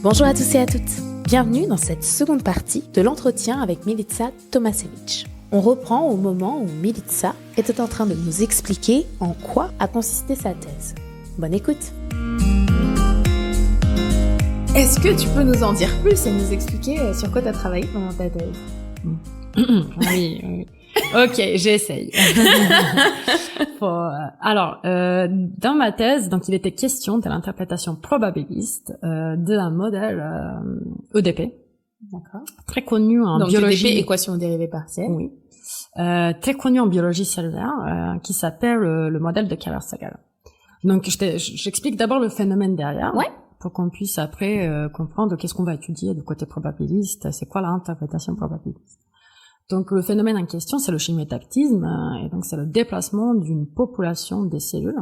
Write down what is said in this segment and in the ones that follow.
Bonjour à tous et à toutes. Bienvenue dans cette seconde partie de l'entretien avec Milica Tomasevic. On reprend au moment où Milica était en train de nous expliquer en quoi a consisté sa thèse. Bonne écoute. Est-ce que tu peux nous en dire plus et nous expliquer sur quoi tu as travaillé pendant ta thèse? Oui. Ok, j'essaye. Dans ma thèse, donc il était question de l'interprétation probabiliste d'un modèle EDP. D'accord. Très connu en donc, biologie. EDP, équation dérivée partielle. Oui. Très connu en biologie cellulaire, qui s'appelle le modèle de Keller-Sagal. Donc j'explique d'abord le phénomène derrière. Ouais. Pour qu'on puisse après comprendre qu'est-ce qu'on va étudier du côté probabiliste, c'est quoi l'interprétation probabiliste. Donc le phénomène en question, c'est le chimiotactisme, et donc c'est le déplacement d'une population des cellules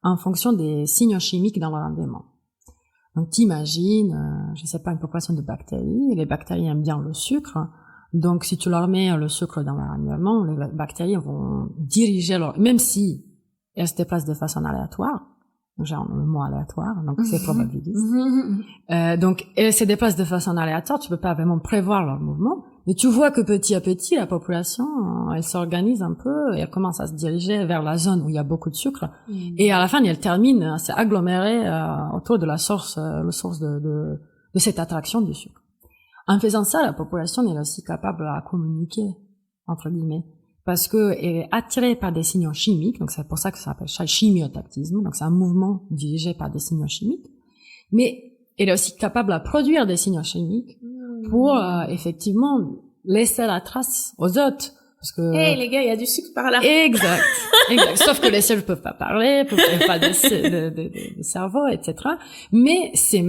en fonction des signaux chimiques dans leur environnement. Donc t'imagines, je sais pas, une population de bactéries, et les bactéries aiment bien le sucre, donc si tu leur mets le sucre dans leur environnement, les bactéries vont diriger même si elles se déplacent de façon aléatoire, genre le mot aléatoire, donc c'est probabiliste. Donc elles se déplacent de façon aléatoire, tu peux pas vraiment prévoir leur mouvement, mais tu vois que petit à petit la population elle s'organise un peu et elle commence à se diriger vers la zone où il y a beaucoup de sucre, et à la fin elle termine à s'agglomérer autour de la source de cette attraction du sucre. En faisant ça, la population est aussi capable à communiquer entre guillemets, parce que elle est attirée par des signaux chimiques, donc c'est pour ça que ça s'appelle chimiotactisme, donc c'est un mouvement dirigé par des signaux chimiques, mais elle est aussi capable à produire des signaux chimiques pour effectivement laisser la trace aux autres, parce que les gars, il y a du sucre par là. Exact. Sauf que les cellules peuvent pas parler, peuvent pas de cerveau, etc. Mais c'est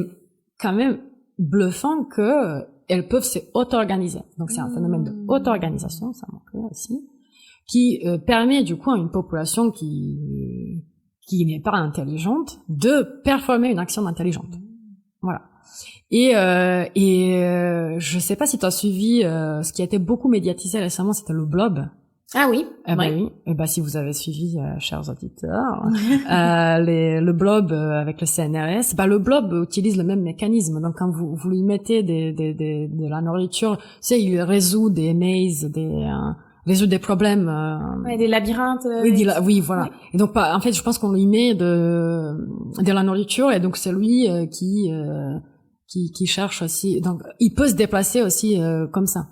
quand même bluffant que elles peuvent s'auto-organiser. Donc c'est un phénomène de auto-organisation, ça manque aussi, qui permet du coup à une population qui n'est pas intelligente de performer une action intelligente. Voilà. Et je sais pas si tu as suivi ce qui a été beaucoup médiatisé récemment, c'était le blob. Ah oui. Oui. Et si vous avez suivi, chers auditeurs, le blob avec le CNRS, le blob utilise le même mécanisme. Donc quand vous lui mettez de la nourriture, tu sais, il résout des mazes, résout des problèmes. Des labyrinthes. Oui, voilà. Ouais. Et donc en fait, je pense qu'on lui met de la nourriture, et donc c'est lui qui cherche aussi. Donc il peut se déplacer aussi comme ça.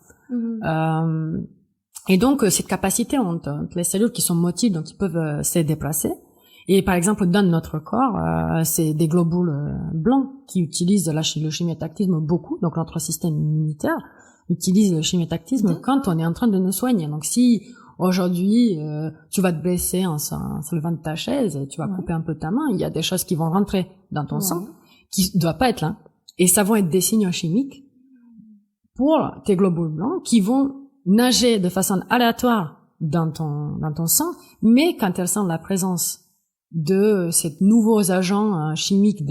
Et donc cette capacité entre les cellules qui sont motiles, donc ils peuvent se déplacer. Et par exemple dans notre corps, c'est des globules blancs qui utilisent le chimiotactisme beaucoup. Donc notre système immunitaire utilise le chimiotactisme quand on est en train de nous soigner. Donc si aujourd'hui tu vas te blesser en se levant de ta chaise et tu vas couper un peu ta main, il y a des choses qui vont rentrer dans ton sang qui doivent pas être là. Et ça vont être des signaux chimiques pour tes globules blancs qui vont nager de façon aléatoire dans ton sang, mais quand elles sentent la présence de ces nouveaux agents chimiques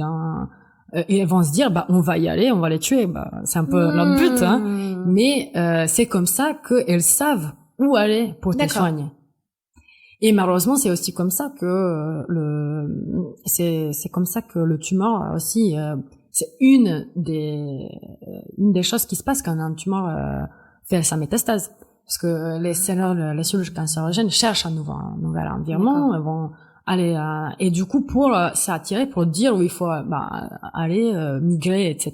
et elles vont se dire on va y aller, on va les tuer, c'est un peu leur but, hein, mais c'est comme ça qu'elles savent où aller pour te soigner. Et malheureusement, c'est aussi comme ça que c'est comme ça que le tumeur aussi c'est une des choses qui se passe quand un tumeur fait sa métastase, parce que les cellules cancérogènes cherchent un nouvel environnement, elles vont aller et du coup pour s'attirer, pour dire où il faut aller migrer, etc.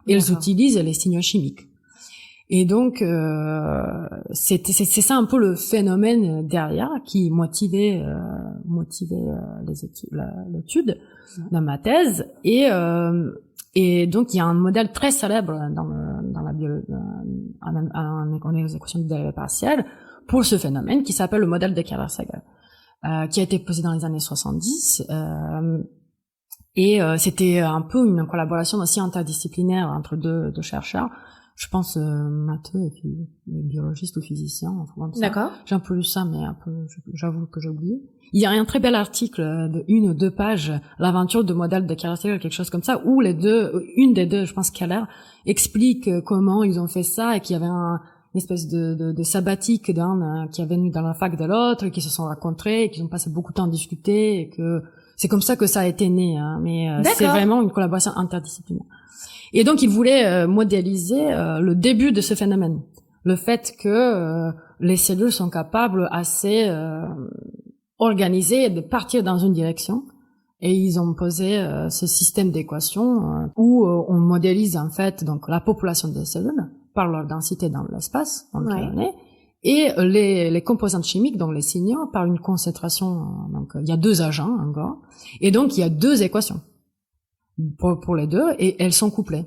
Elles utilisent les signaux chimiques. Et donc c'est ça un peu le phénomène derrière qui motivait l'étude dans ma thèse. Et donc il y a un modèle très célèbre dans la biologie, en équation de dérivée partielle pour ce phénomène qui s'appelle le modèle de Keller-Sagal, qui a été posé dans les années 70, et c'était un peu une collaboration aussi interdisciplinaire entre deux chercheurs. Je pense matheux et puis biologiste ou physicien, enfin, D'accord. J'ai un peu lu ça, mais un peu, j'avoue que j'ai oublié. Il y a un très bel article de 1 ou 2 pages, l'aventure de modèle de Keller, quelque chose comme ça, où une des deux, je pense Keller, explique comment ils ont fait ça, et qu'il y avait une espèce de sabbatique d'un qui est venu dans la fac de l'autre, et qui se sont rencontrés, et qu'ils ont passé beaucoup de temps à discuter, et que C'est comme ça que ça a été né, hein, mais c'est D'accord. vraiment une collaboration interdisciplinaire. Et donc, il voulait modéliser le début de ce phénomène. Le fait que les cellules sont capables assez organisées de partir dans une direction. Et ils ont posé ce système d'équations où on modélise en fait donc la population des cellules par leur densité dans l'espace dans lequel on est, et les composantes chimiques, donc les signaux, par une concentration. Donc il y a 2 agents encore, et donc il y a 2 équations pour les 2, et elles sont couplées.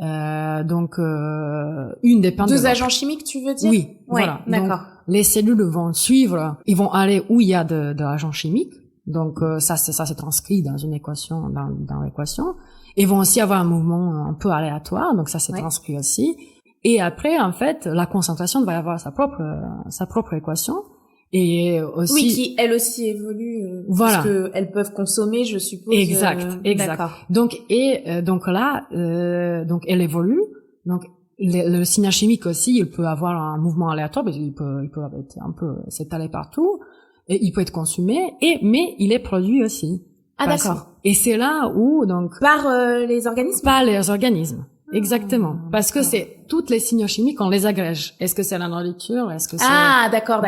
Donc une dépend de l'autre. 2 agents chimiques, tu veux dire? Oui, ouais, voilà. D'accord. Donc, les cellules vont suivre, ils vont aller où il y a de l'agent chimique. Donc ça c'est transcrit dans une équation, dans l'équation. Ils vont aussi avoir un mouvement un peu aléatoire, donc ça c'est transcrit aussi. Et après, en fait, la concentration va avoir sa propre équation. Et aussi, oui, qui elle aussi évolue, voilà, parce que elles peuvent consommer, je suppose. Exact. D'accord. Donc là, donc elle évolue. Donc le signal chimique aussi, il peut avoir un mouvement aléatoire, parce qu'il peut être un peu s'étaler partout. Et il peut être consumé, mais il est produit aussi. Ah, d'accord. Et c'est là où, donc... Par les organismes? Par les organismes. Exactement. Parce que c'est toutes les signaux chimiques, on les agrège. Est-ce que c'est la nourriture? Est-ce que c'est... Ah, d'accord.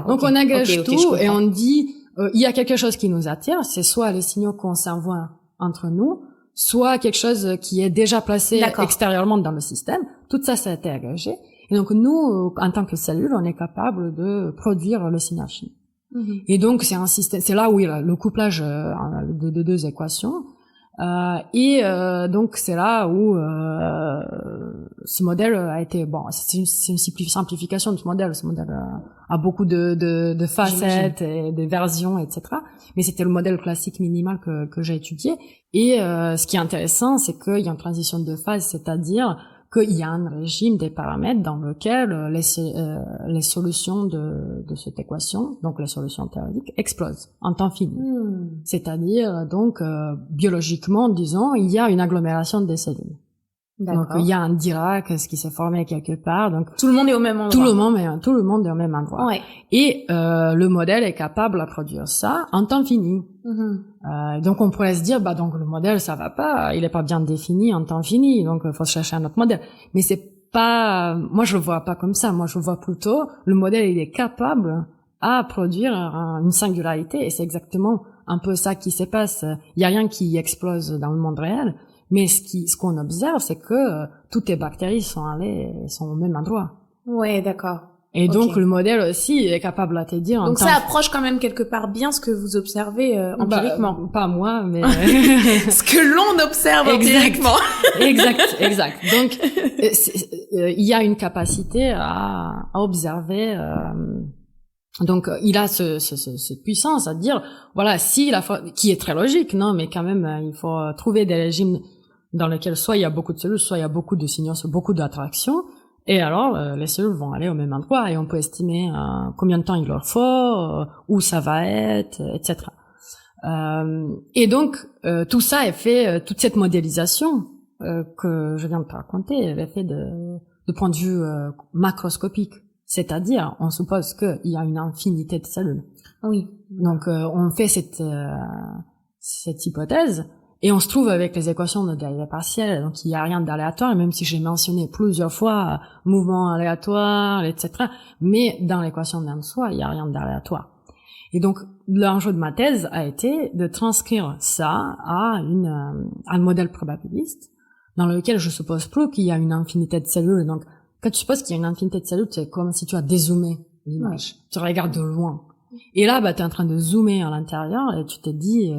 Donc on agrège tout et on dit, il y a quelque chose qui nous attire, c'est soit les signaux qu'on s'envoie entre nous, soit quelque chose qui est déjà placé extérieurement dans le système. Tout ça, ça a été agrégé. Et donc nous, en tant que cellule, on est capable de produire le signal chimique. Et donc c'est un système, c'est là où il y a le couplage de 2 équations, donc c'est là où ce modèle a été c'est une simplification de ce modèle. Ce modèle a beaucoup de facettes et de versions, etc. Mais c'était le modèle classique minimal que j'ai étudié. Et ce qui est intéressant, c'est qu'il y a une transition de phase, c'est-à-dire qu'il y a un régime des paramètres dans lequel les solutions de cette équation, donc les solutions théoriques, explosent en temps fini. C'est-à-dire, donc, biologiquement, disons, il y a une agglomération des cellules. Donc, il y a un Dirac, ce qui s'est formé quelque part. Donc, tout le monde est au même endroit. Tout le monde est au même endroit. Ouais. Et le modèle est capable de produire ça en temps fini. Donc on pourrait se dire, donc le modèle ça va pas, il est pas bien défini en temps fini, donc faut chercher un autre modèle. Mais c'est pas, moi je le vois pas comme ça. Moi je le vois plutôt, le modèle il est capable à produire une singularité, et c'est exactement un peu ça qui se passe. Il y a rien qui explose dans le monde réel. Mais ce qu'on observe, c'est que toutes les bactéries sont au même endroit. Ouais, d'accord. Et donc le modèle aussi est capable à te dire. Donc ça approche quand même quelque part bien ce que vous observez empiriquement. Pas moi, mais ce que l'on observe empiriquement. Exact. Donc il y a une capacité à observer. Donc il a cette puissance à dire, voilà, si qui est très logique, non, mais quand même il faut trouver des régimes dans lesquels soit il y a beaucoup de cellules, soit il y a beaucoup de signaux, soit beaucoup d'attractions. Et alors, les cellules vont aller au même endroit, et on peut estimer combien de temps il leur faut, où ça va être, etc. Et donc, tout ça est fait, toute cette modélisation que je viens de te raconter, elle est faite de point de vue macroscopique. C'est-à-dire, on suppose qu'il y a une infinité de cellules. Oui. Donc, on fait cette hypothèse. Et on se trouve avec les équations de dérivée partielle, donc il n'y a rien d'aléatoire, même si j'ai mentionné plusieurs fois mouvement aléatoire, etc. Mais dans l'équation d'en soi, il n'y a rien d'aléatoire. Et donc, l'enjeu de ma thèse a été de transcrire ça à un modèle probabiliste, dans lequel je suppose plus qu'il y a une infinité de cellules. Donc, quand tu supposes qu'il y a une infinité de cellules, c'est comme si tu as dézoomé l'image. Tu regardes de loin. Et là, tu es en train de zoomer à l'intérieur, et tu te dis...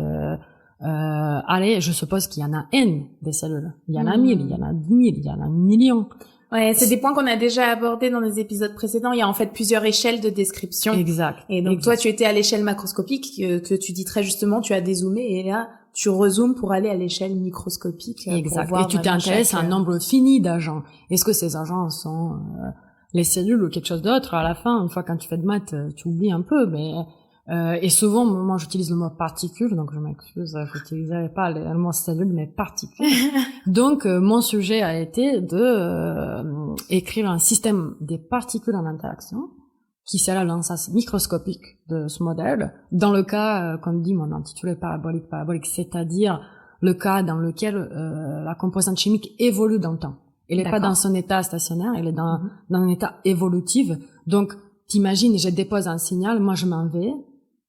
allez, je suppose qu'il y en a N des cellules. Il y en a 1000, il y en a 10 000, il y en a 1 million. Ouais, c'est des points qu'on a déjà abordés dans les épisodes précédents. Il y a en fait plusieurs échelles de description. Exact. Et donc toi, tu étais à l'échelle macroscopique que tu dis très justement, tu as dézoomé, et là, tu rezoomes pour aller à l'échelle microscopique. Exact. Et tu t'intéresses à un nombre fini d'agents. Est-ce que ces agents sont les cellules ou quelque chose d'autre? À la fin, une fois quand tu fais de maths, tu oublies un peu, mais... et souvent, moi, j'utilise le mot particule, donc je m'excuse, j'utilisais pas le mot cellule, mais particule. Donc, mon sujet a été de écrire un système des particules en interaction qui serait l'ansa microscopique de ce modèle, dans le cas, comme dit mon intitulé parabolique, c'est-à-dire le cas dans lequel la composante chimique évolue dans le temps. Elle n'est pas dans son état stationnaire, elle est dans un état évolutif. Donc, t'imagines, je dépose un signal, moi je m'en vais,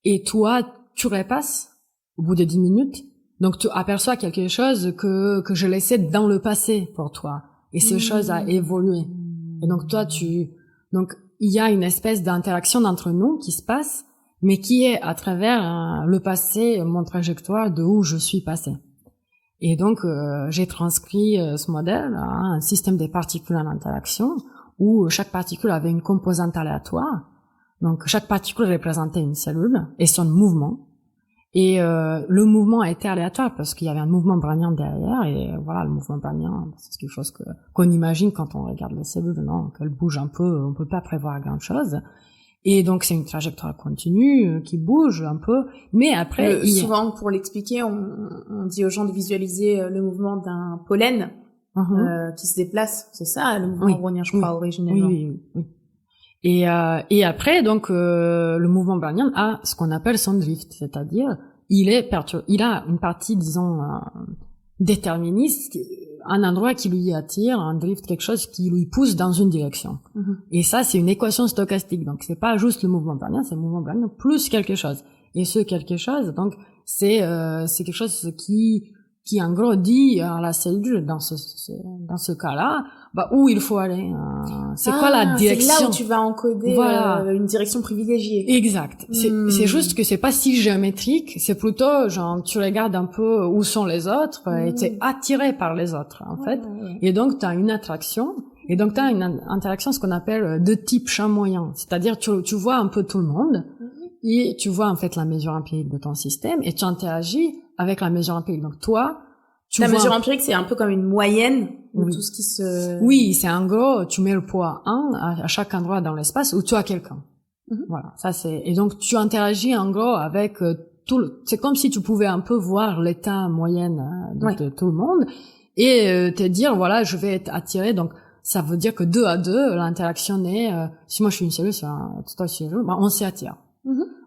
et toi, tu repasses au bout de 10 minutes. Donc, tu aperçois quelque chose que je laissais dans le passé pour toi. Et cette chose a évolué. Et donc, toi, donc, il y a une espèce d'interaction entre nous qui se passe, mais qui est à travers le passé, mon trajectoire de où je suis passé. Et donc, j'ai transcrit ce modèle à un système des particules en interaction où chaque particule avait une composante aléatoire. Donc, chaque particule représentait une cellule et son mouvement. Et le mouvement était aléatoire parce qu'il y avait un mouvement brownien derrière. Et voilà, le mouvement brownien, c'est quelque chose qu'on imagine quand on regarde les cellules, non, qu'elles bougent un peu, on peut pas prévoir grand-chose. Et donc, c'est une trajectoire continue qui bouge un peu. Mais après... souvent, pour l'expliquer, on dit aux gens de visualiser le mouvement d'un pollen qui se déplace. C'est ça, le mouvement brownien, je crois, originellement. Oui. Et après, donc, le mouvement brownien a ce qu'on appelle son drift. C'est-à-dire, il a une partie, disons, déterministe, un endroit qui lui attire, un drift, quelque chose qui lui pousse dans une direction. Et ça, c'est une équation stochastique. Donc, c'est pas juste le mouvement brownien, c'est le mouvement brownien plus quelque chose. Et ce quelque chose, donc, c'est quelque chose qui en gros dit à la cellule dans ce cas-là, où il faut aller. C'est quoi la direction? C'est là où tu vas encoder une direction privilégiée. Exact. C'est juste que c'est pas si géométrique, c'est plutôt genre tu regardes un peu où sont les autres et t'es attiré par les autres en fait. Et donc t'as une attraction et donc t'as une interaction ce qu'on appelle de type champ moyen, c'est-à-dire tu vois un peu tout le monde et tu vois en fait la mesure empirique de ton système et tu interagis avec la mesure empirique. Donc toi, la mesure empirique, c'est un peu comme une moyenne de tout ce qui se... Oui, c'est en gros, tu mets le poids 1 à chaque endroit dans l'espace où tu as quelqu'un. Voilà, ça c'est... Et donc, tu interagis en gros avec c'est comme si tu pouvais un peu voir l'état moyenne de tout le monde et te dire, voilà, je vais être attiré. Donc, ça veut dire que 2 à 2, l'interaction est... si moi je suis une cellule, toi tu es une cellule, on s'attire.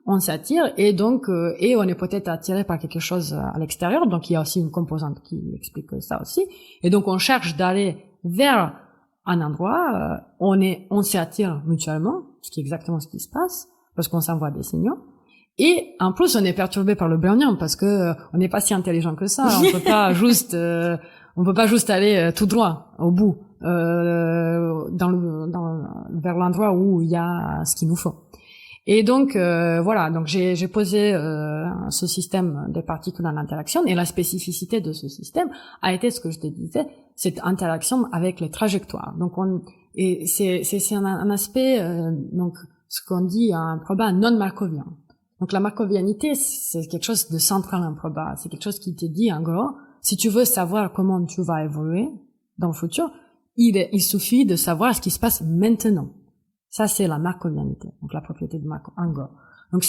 On s'attire et donc et on est peut-être attiré par quelque chose à l'extérieur, donc il y a aussi une composante qui explique ça aussi, et donc on cherche d'aller vers un endroit, on s'attire mutuellement, ce qui est exactement ce qui se passe parce qu'on s'envoie des signaux, et en plus on est perturbé par le brownien parce que on n'est pas si intelligent que ça, on peut pas juste aller tout droit au bout vers l'endroit où il y a ce qu'il nous faut. Et donc voilà, donc j'ai posé ce système des particules en interaction et la spécificité de ce système a été ce que je te disais, cette interaction avec les trajectoires. Donc c'est un aspect donc ce qu'on dit un proba non markovien. Donc la markovianité c'est quelque chose de central en proba, c'est quelque chose qui te dit en gros si tu veux savoir comment tu vas évoluer dans le futur, il suffit de savoir ce qui se passe maintenant. Ça, c'est la markovianité, donc la propriété de Markov, en gros. Donc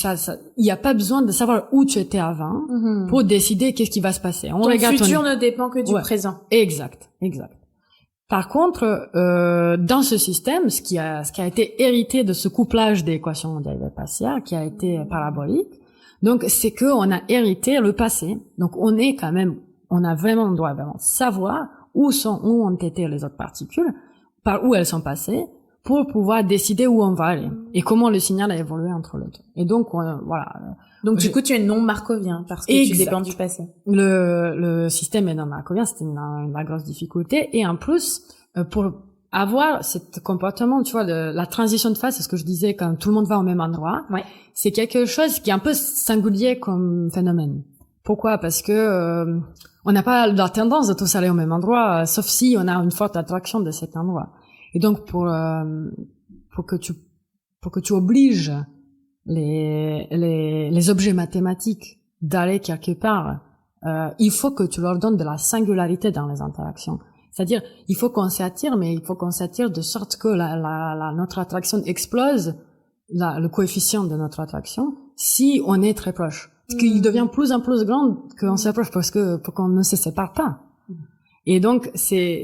il n'y a pas besoin de savoir où tu étais avant pour décider qu'est-ce qui va se passer. Ton futur ne dépend que du présent. Exact. Par contre, dans ce système, ce qui a été hérité de ce couplage d'équations dérivées partielles, qui a été parabolique, donc c'est que on a hérité le passé. Donc on doit vraiment savoir où ont été les autres particules, par où elles sont passées, pour pouvoir décider où on va aller et comment le signal a évolué entre les deux. Et donc voilà. Donc du coup tu es non markovien parce que tu dépends du passé. Le système est non markovien, c'était la grosse difficulté et en plus pour avoir ce comportement, tu vois, la transition de phase, c'est ce que je disais quand tout le monde va au même endroit. C'est quelque chose qui est un peu singulier comme phénomène. Pourquoi? Parce que on n'a pas la tendance de tous aller au même endroit, sauf si on a une forte attraction de cet endroit. Et donc pour que tu obliges les objets mathématiques d'aller quelque part, il faut que tu leur donnes de la singularité dans les interactions. C'est-à-dire, il faut qu'on s'attire, mais il faut qu'on s'attire de sorte que notre attraction explose, le coefficient de notre attraction, si on est très proche. Parce qu'il devient plus en plus grand qu'on s'approche pour qu'on ne se sépare pas. Et donc, c'est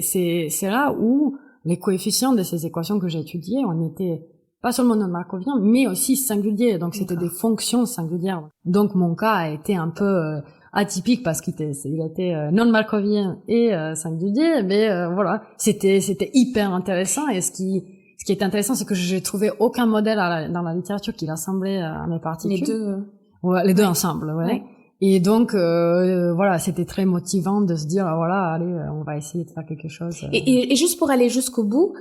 là où les coefficients de ces équations que j'ai étudiées ont été pas seulement non-markovien, mais aussi singulier. Donc, c'était des fonctions singulières. Donc, mon cas a été un peu atypique parce qu'il était non-markovien et singulier, mais voilà, c'était hyper intéressant. Et ce qui est intéressant, c'est que j'ai trouvé aucun modèle dans la littérature qui ressemblait à mes particules. Les deux ensemble, ouais. Et donc voilà, c'était très motivant de se dire voilà, allez, on va essayer de faire quelque chose. Et juste pour aller jusqu'au bout,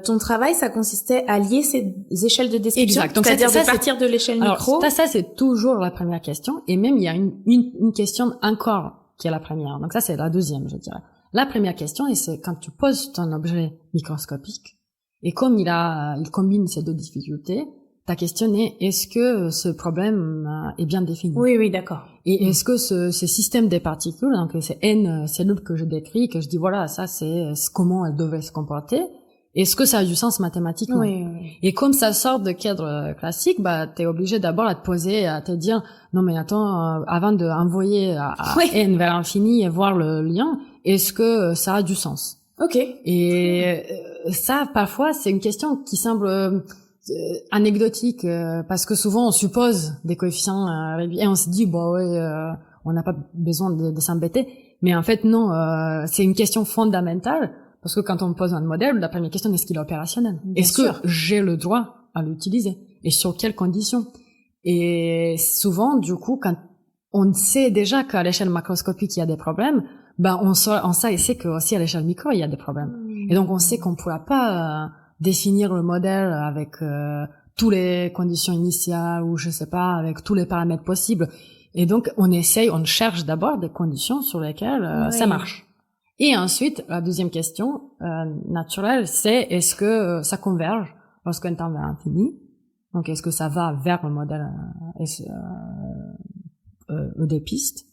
ton travail, ça consistait à lier ces échelles de description, c'est-à-dire de partir de l'échelle micro. Ça c'est toujours la première question, et même il y a une question encore qui est la première. Donc ça c'est la deuxième, je dirais. La première question, c'est quand tu poses ton objet microscopique, et comme il combine ces deux difficultés. Ta question est-ce que ce problème est bien défini? Oui, d'accord. Et est-ce que ce système des particules, donc ces N cellules que je décris, que je dis voilà, ça c'est comment elles devaient se comporter, est-ce que ça a du sens mathématiquement? Oui. Et comme ça sort de cadre classique, t'es obligé d'abord à te poser, à te dire non mais attends, avant d'envoyer à N vers l'infini et voir le lien, est-ce que ça a du sens? Ok. Et ça, parfois, c'est une question qui semble anecdotique parce que souvent on suppose des coefficients et on se dit on n'a pas besoin de s'embêter, mais en fait non, c'est une question fondamentale parce que quand on pose un modèle, la première question, est-ce qu'il est opérationnel? Est-ce que j'ai le droit à l'utiliser et sur quelles conditions? Et souvent du coup, quand on sait déjà qu'à l'échelle macroscopique il y a des problèmes, on sait que aussi à l'échelle micro il y a des problèmes, et donc on sait qu'on ne pourra pas définir le modèle avec toutes les conditions initiales ou je sais pas, avec tous les paramètres possibles. Et donc on cherche d'abord des conditions sur lesquelles ça marche. Et ensuite, la deuxième question naturelle, c'est est-ce que ça converge lorsqu'on tend vers l'infini? Donc est-ce que ça va vers le modèle oedipiste?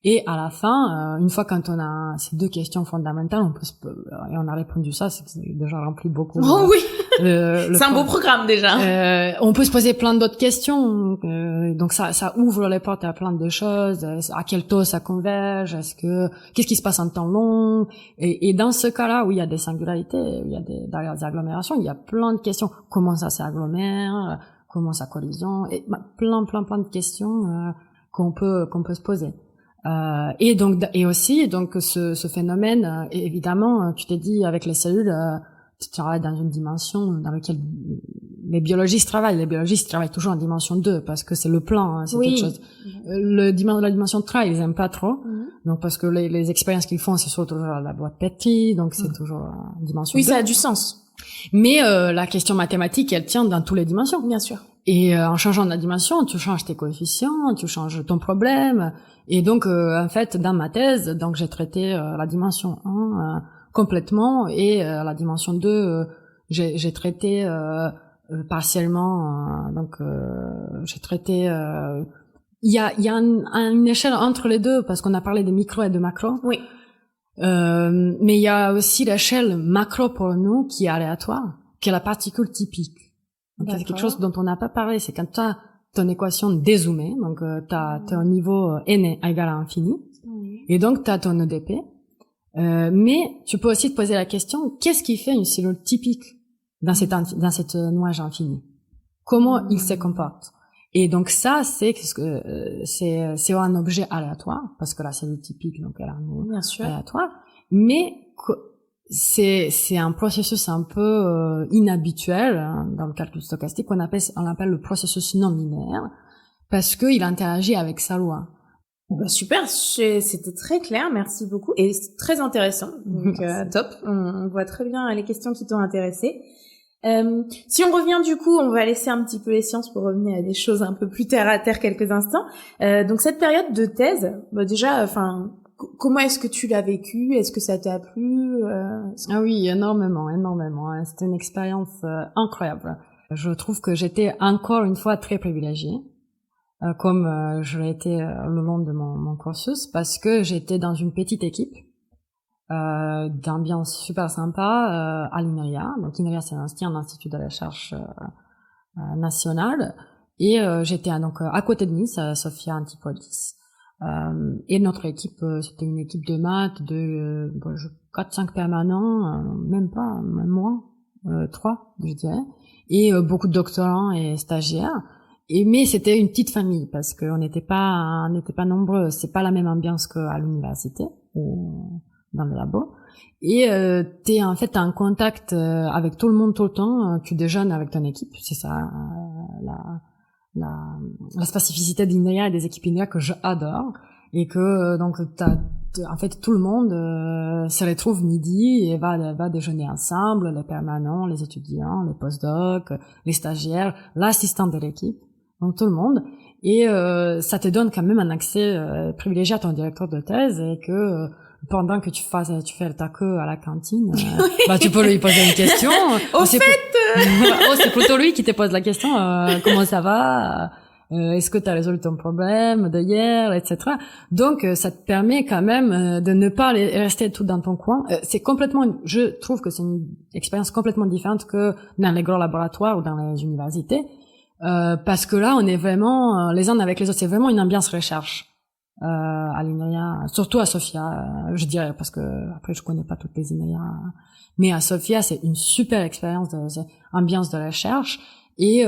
Et à la fin, une fois quand on a ces deux questions fondamentales, et on a répondu ça, c'est déjà rempli beaucoup. Oh oui, c'est un beau programme déjà. On peut se poser plein d'autres questions. Donc ça ouvre les portes à plein de choses. À quel taux ça converge? Qu'est-ce qui se passe en temps long? Et dans ce cas-là où il y a des singularités, il y a des agglomérations, il y a plein de questions. Comment ça s'agglomère? Comment ça collision? Et plein de questions qu'on peut se poser. Et aussi ce phénomène, évidemment, tu t'es dit avec les cellules, tu travailles dans une dimension dans laquelle les biologistes travaillent toujours en dimension 2 parce que c'est le plan, c'est quelque chose. La dimension 3, ils aiment pas trop. Donc parce que les expériences qu'ils font, c'est surtout la boîte Petri, donc c'est toujours en dimension 2. Oui, ça a du sens. Mais la question mathématique, elle tient dans toutes les dimensions. Bien sûr. Et en changeant de la dimension, tu changes tes coefficients, tu changes ton problème. Et donc, en fait, dans ma thèse, donc j'ai traité la dimension 1 complètement, et la dimension 2, j'ai traité partiellement. J'ai traité. Il y a une échelle entre les deux parce qu'on a parlé de micro et de macro. Oui. Mais il y a aussi l'échelle macro pour nous qui est aléatoire, qui est la particule typique. Donc c'est quelque chose dont on n'a pas parlé, c'est quand tu as ton équation dézoomée, donc t'as un niveau n égal à infini, et donc t'as ton EDP, mais tu peux aussi te poser la question, qu'est-ce qui fait une cellule typique dans cette nuage infini? Comment il se comporte? Et donc ça, c'est un objet aléatoire, parce que la cellule typique, donc elle a un niveau aléatoire, mais c'est un processus un peu inhabituel dans le calcul stochastique on appelle le processus non linéaire parce que il interagit avec sa loi. Super, c'était très clair, merci beaucoup et c'est très intéressant. Donc top, on voit très bien les questions qui t'ont intéressé. Si on revient du coup, on va laisser un petit peu les sciences pour revenir à des choses un peu plus terre à terre quelques instants. Donc cette période de thèse, déjà, comment est-ce que tu l'as vécu? Est-ce que ça t'a plu? Ah oui, énormément. C'était une expérience incroyable. Je trouve que j'étais encore une fois très privilégiée, comme je l'ai été le long de mon cursus, parce que j'étais dans une petite équipe d'ambiance super sympa à l'INRIA. Donc l'INRIA, c'est un institut de recherche national, et j'étais donc à côté de Nice, Sophia Antipolis. Et notre équipe, c'était une équipe de maths de 4-5 permanents, même moins. 3, je dirais, et beaucoup de doctorants et stagiaires. Mais c'était une petite famille parce qu'on n'était pas nombreux. C'est pas la même ambiance qu'à l'université ou dans le labo. Et t'as un contact avec tout le monde tout le temps. Tu déjeunes avec ton équipe. C'est ça la spécificité d'INRIA et des équipes INRIA que j'adore. Et que donc en fait tout le monde se retrouve midi et va déjeuner ensemble, les permanents, les étudiants, les postdocs, les stagiaires, l'assistant de l'équipe, donc tout le monde. Et ça te donne quand même un accès privilégié à ton directeur de thèse et que pendant que tu fais ta queue à la cantine, tu peux lui poser une question. C'est plutôt lui qui te pose la question, comment ça va? Est-ce que tu as résolu ton problème de hier, etc. Donc, ça te permet quand même de ne pas rester tout dans ton coin. Je trouve que c'est une expérience complètement différente que dans les grands laboratoires ou dans les universités, parce que là, on est vraiment les uns avec les autres. C'est vraiment une ambiance recherche à l'INRIA, surtout à Sofia, je dirais, parce que après je connais pas toutes les INRIA, mais à Sofia, c'est une super expérience ambiance de recherche. Et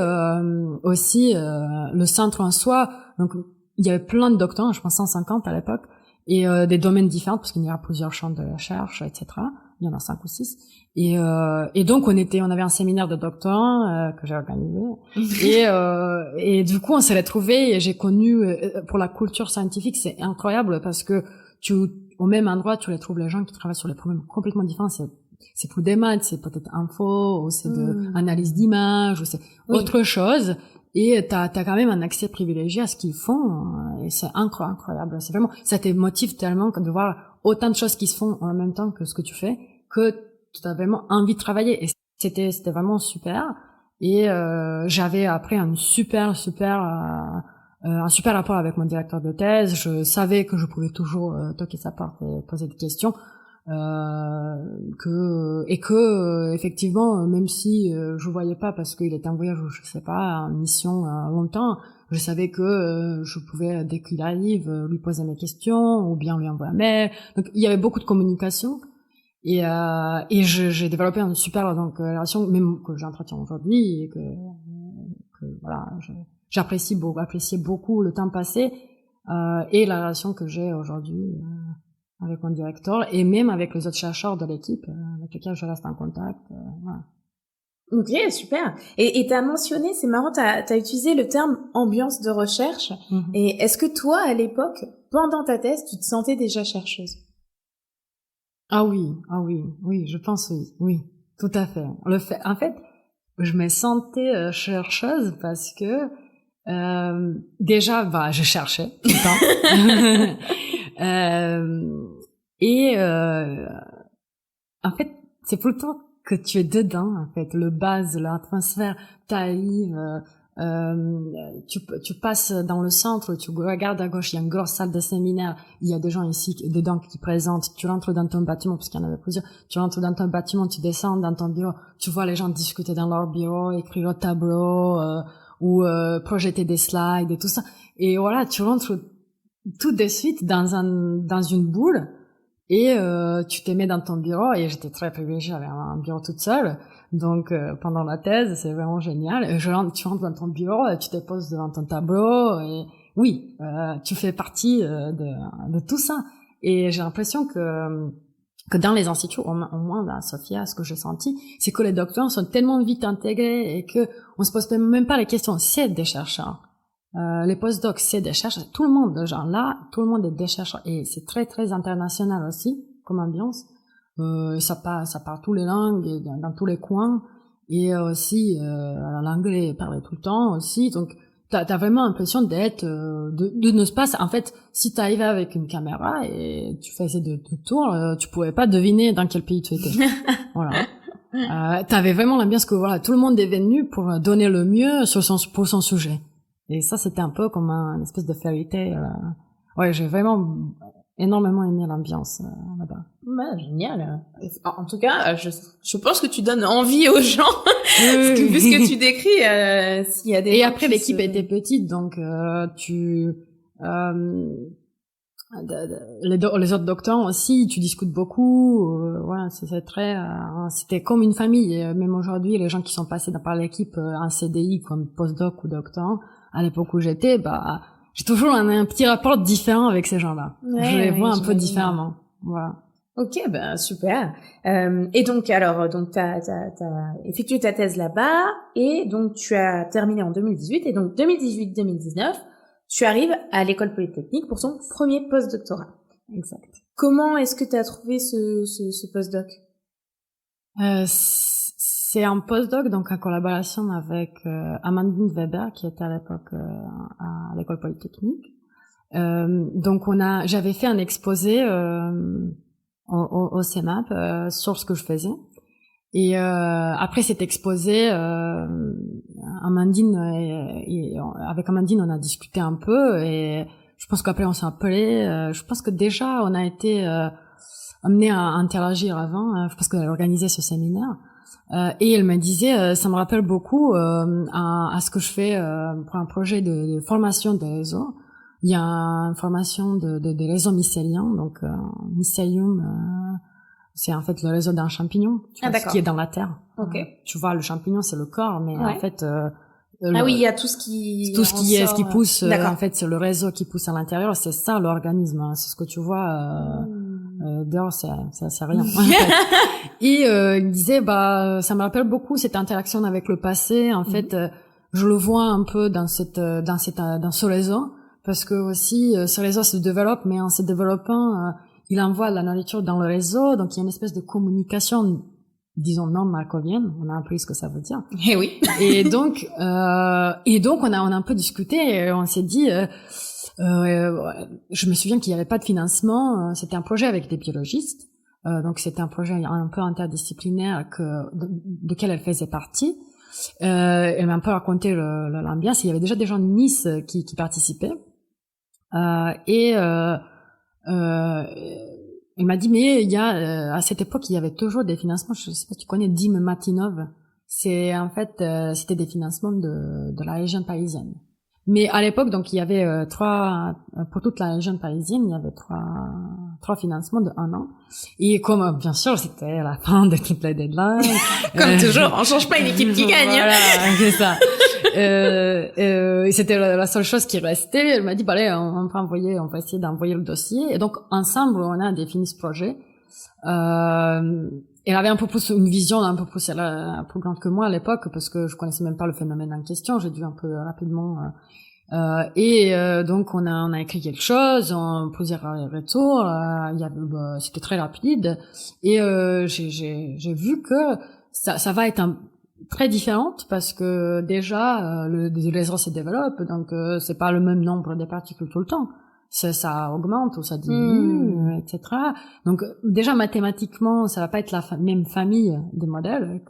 aussi le centre en soi, donc il y avait plein de doctorants, je pense 150 à l'époque, et des domaines différents parce qu'il y a plusieurs champs de recherche, etc. Il y en a 5 ou 6. Et donc on avait un séminaire de doctorants que j'ai organisé, et du coup on s'est retrouvés et j'ai connu pour la culture scientifique, c'est incroyable parce que au même endroit tu retrouves les gens qui travaillent sur les problèmes complètement différents. C'est plus des maths, c'est peut-être info, ou c'est de analyse d'images, ou c'est autre chose. Et t'as quand même un accès privilégié à ce qu'ils font, et c'est incroyable. C'est vraiment, ça te motive tellement de voir autant de choses qui se font en même temps que ce que tu fais, que tu as vraiment envie de travailler. Et c'était vraiment super. Et j'avais après un super rapport avec mon directeur de thèse. Je savais que je pouvais toujours toquer sa porte et poser des questions. Effectivement, même si je voyais pas parce qu'il était en voyage ou je sais pas, en mission longtemps, je savais que je pouvais dès qu'il arrive lui poser mes questions ou bien lui envoyer un mail. Donc il y avait beaucoup de communication et j'ai développé une super relation même que j'entretiens aujourd'hui et que voilà, j'apprécie beaucoup le temps passé et la relation que j'ai aujourd'hui avec mon directeur et même avec les autres chercheurs de l'équipe avec lesquels je reste en contact. Voilà. Ok, super. Et t'as mentionné, c'est marrant, t'as utilisé le terme ambiance de recherche. Mm-hmm. Et est-ce que toi, à l'époque, pendant ta thèse, tu te sentais déjà chercheuse? Ah oui, je pense oui, tout à fait. En fait, je me sentais chercheuse parce que déjà, je cherchais tout le temps. En fait, c'est plutôt que tu es dedans, en fait, le base, l'atmosphère, t'arrives, tu passes dans le centre, tu regardes à gauche, il y a une grosse salle de séminaire, il y a des gens ici, dedans qui présentent, tu rentres dans ton bâtiment, parce qu'il y en avait plusieurs, tu rentres dans ton bâtiment, tu descends dans ton bureau, tu vois les gens discuter dans leur bureau, écrire au tableau, ou projeter des slides et tout ça. Et voilà, tu rentres tout de suite dans une boule et tu te mets dans ton bureau et j'étais très privilégiée, j'avais un bureau toute seule donc pendant la thèse c'est vraiment génial et tu rentres dans ton bureau, tu te poses devant ton tableau et oui tu fais partie de tout ça et j'ai l'impression que dans les instituts, au moins à Sofia, ce que j'ai senti, c'est que les doctorants sont tellement vite intégrés et que on se pose même pas les questions, c'est des chercheurs. Les postdocs, c'est des chercheurs. Tout le monde, tout le monde est des chercheurs. Et c'est très, très international aussi, comme ambiance. Ça parle tous les langues, et dans tous les coins. Et aussi, l'anglais est parlé tout le temps aussi. Donc, t'as vraiment l'impression d'être, de ne pas, en fait, si t'arrivais avec une caméra et tu faisais de tours, tu pouvais pas deviner dans quel pays tu étais. Voilà. T'avais vraiment l'ambiance que voilà, tout le monde est venu pour donner le mieux pour son sujet. Et ça, c'était un peu comme une espèce de fairy tale. Ouais, j'ai vraiment énormément aimé l'ambiance là-bas. Ouais, génial. En tout cas, je pense que tu donnes envie aux gens, vu ce que tu décris. S'il y a des et après, l'équipe était petite, donc Les autres docteurs aussi, tu discutes beaucoup. Voilà, c'est très. C'était comme une famille. Et même aujourd'hui, les gens qui sont passés par l'équipe en CDI comme postdoc ou doctorant, à l'époque où j'étais, j'ai toujours un petit rapport différent avec ces gens-là. Ouais, je les vois un peu différemment. Voilà. Ok, super. Et donc, alors, t'as effectué ta thèse là-bas, et donc tu as terminé en 2018, et donc 2018-2019, tu arrives à l'école polytechnique pour ton premier post-doctorat. Exact. Comment est-ce que tu as trouvé ce post-doc? C'est un post-doc, donc en collaboration avec Amandine Weber, qui était à l'époque à l'école polytechnique. Donc j'avais fait un exposé au CEMAP sur ce que je faisais. Et après cet exposé, Amandine avec Amandine, on a discuté un peu, et je pense qu'après on s'est appelé. Je pense que déjà on a été amené à interagir avant. Je pense qu'elle organisait ce séminaire. Et elle me disait, ça me rappelle beaucoup à ce que je fais pour un projet de formation des réseaux. Il y a une formation des réseaux mycéliens, donc mycélium. C'est en fait le réseau d'un champignon, ce qui est dans la terre. Okay. Tu vois, le champignon, c'est le corps, mais en fait... oui, il y a tout ce qui pousse. En fait, c'est le réseau qui pousse à l'intérieur. C'est ça, l'organisme. Hein. C'est ce que tu vois dehors, c'est rien. Et il disait, ça me rappelle beaucoup cette interaction avec le passé. En fait, je le vois un peu dans ce réseau, parce que aussi, ce réseau se développe, mais en se développant... il envoie la nourriture dans le réseau, donc il y a une espèce de communication, disons non markovienne. On a appris ce que ça veut dire. Eh oui. Et donc on a un peu discuté, et on s'est dit, je me souviens qu'il n'y avait pas de financement. C'était un projet avec des biologistes, donc c'était un projet un peu interdisciplinaire duquel elle faisait partie. Elle m'a un peu raconté l'ambiance. Il y avait déjà des gens de Nice qui participaient, il m'a dit, mais il y a à cette époque il y avait toujours des financements. Je sais pas si tu connais Dim Matinov. C'est en fait c'était des financements de la région parisienne. Mais à l'époque, donc il y avait pour toute la région parisienne, il y avait trois financements de 1 an. Et comme bien sûr c'était la fin de toutes les deadlines, comme toujours, on change pas une équipe qui gagne. Voilà, c'est ça. C'était la seule chose qui restait. Elle m'a dit, allez, on va essayer d'envoyer le dossier. Et donc ensemble, on a défini ce projet. Elle avait un peu plus une vision un peu plus grande que moi à l'époque, parce que je connaissais même pas le phénomène en question. J'ai dû un peu rapidement. Donc on a écrit quelque chose, plusieurs retours. C'était très rapide, et j'ai vu que ça va être très différente, parce que déjà le réseau se développe, donc c'est pas le même nombre de particules tout le temps. Ça augmente ou ça diminue, etc. Donc déjà mathématiquement, ça va pas être la même famille de modèles,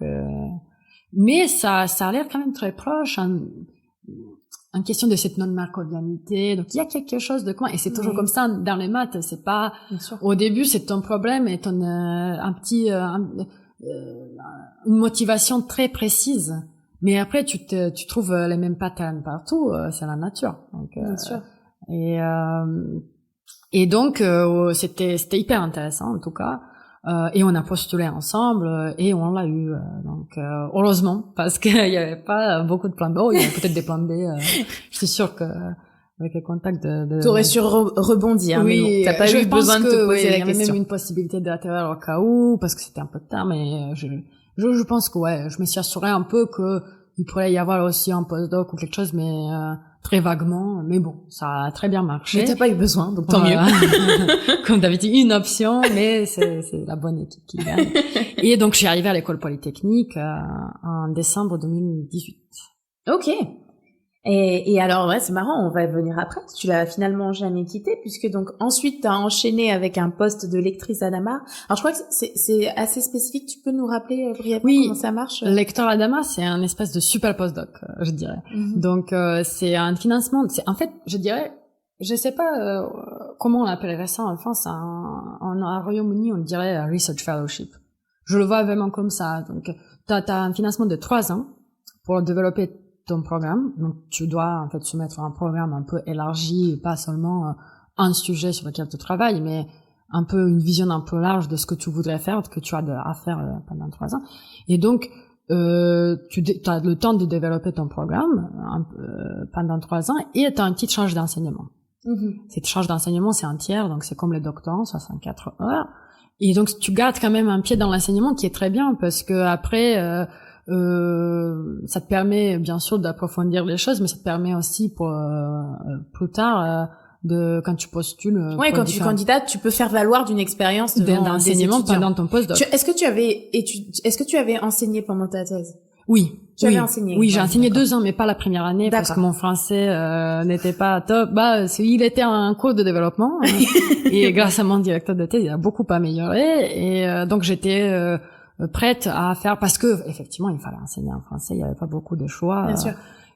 mais ça a l'air quand même très proche en question de cette non-markovianité. Donc il y a quelque chose de commun, et c'est toujours comme ça dans les maths. C'est pas au début c'est ton problème et ton une motivation très précise, mais après tu trouves les mêmes patterns partout. C'est la nature. Donc, bien sûr. Et donc c'était hyper intéressant en tout cas, et on a postulé ensemble et on l'a eu, donc heureusement, parce qu'il y avait pas beaucoup de plans B. Il y avait peut-être des plans B. Je suis sûre que avec les contacts t'aurais su rebondir. Oui, mais bon, t'as pas eu besoin de te poser la question. Il y avait même une possibilité d'atterrir au cas où, parce que c'était un peu tard, mais je pense que je me suis assurée un peu que il pourrait y avoir aussi un postdoc ou quelque chose, mais très vaguement. Mais bon, ça a très bien marché. Mais t'as pas eu besoin, donc tant mieux. Comme d'habitude, une option, mais c'est la bonne équipe qui gagne. Et donc je suis arrivée à l'école polytechnique en décembre 2018. Ok. Et alors, c'est marrant, on va venir après. Tu l'as finalement jamais quitté, puisque donc ensuite t'as enchaîné avec un poste de lectrice à Damas. Alors je crois que c'est assez spécifique. Tu peux nous rappeler brièvement comment ça marche? Lecteur à Damas, c'est un espèce de super postdoc, je dirais. Donc c'est un financement. En fait, je dirais, je sais pas comment on appellerait ça en France. En Royaume-Uni, on dirait research fellowship. Je le vois vraiment comme ça. Donc t'as un financement de 3 ans pour développer ton programme. Donc tu dois en fait soumettre un programme un peu élargi, pas seulement un sujet sur lequel tu travailles, mais un peu une vision un peu large de ce que tu voudrais faire, que tu as à faire pendant 3 ans. Et donc, tu as le temps de développer ton programme pendant 3 ans et tu as une petite charge d'enseignement. Cette charge d'enseignement, c'est un tiers, donc c'est comme les doctorants, 64 heures. Et donc, tu gardes quand même un pied dans l'enseignement qui est très bien parce que après, ça te permet bien sûr d'approfondir les choses, mais ça te permet aussi pour plus tard quand tu postules. Ouais, quand tu candidates, tu peux faire valoir d'une expérience d'enseignement pendant ton postdoc. Est-ce que tu avais enseigné pendant ta thèse? Oui. Enseigné. Oui, j'ai enseigné 2 ans, mais pas la première année parce que mon français n'était pas top. Il était en cours de développement et grâce à mon directeur de thèse, il a beaucoup amélioré et donc j'étais prête à faire parce que effectivement, il fallait enseigner en français, il y avait pas beaucoup de choix. Bien sûr.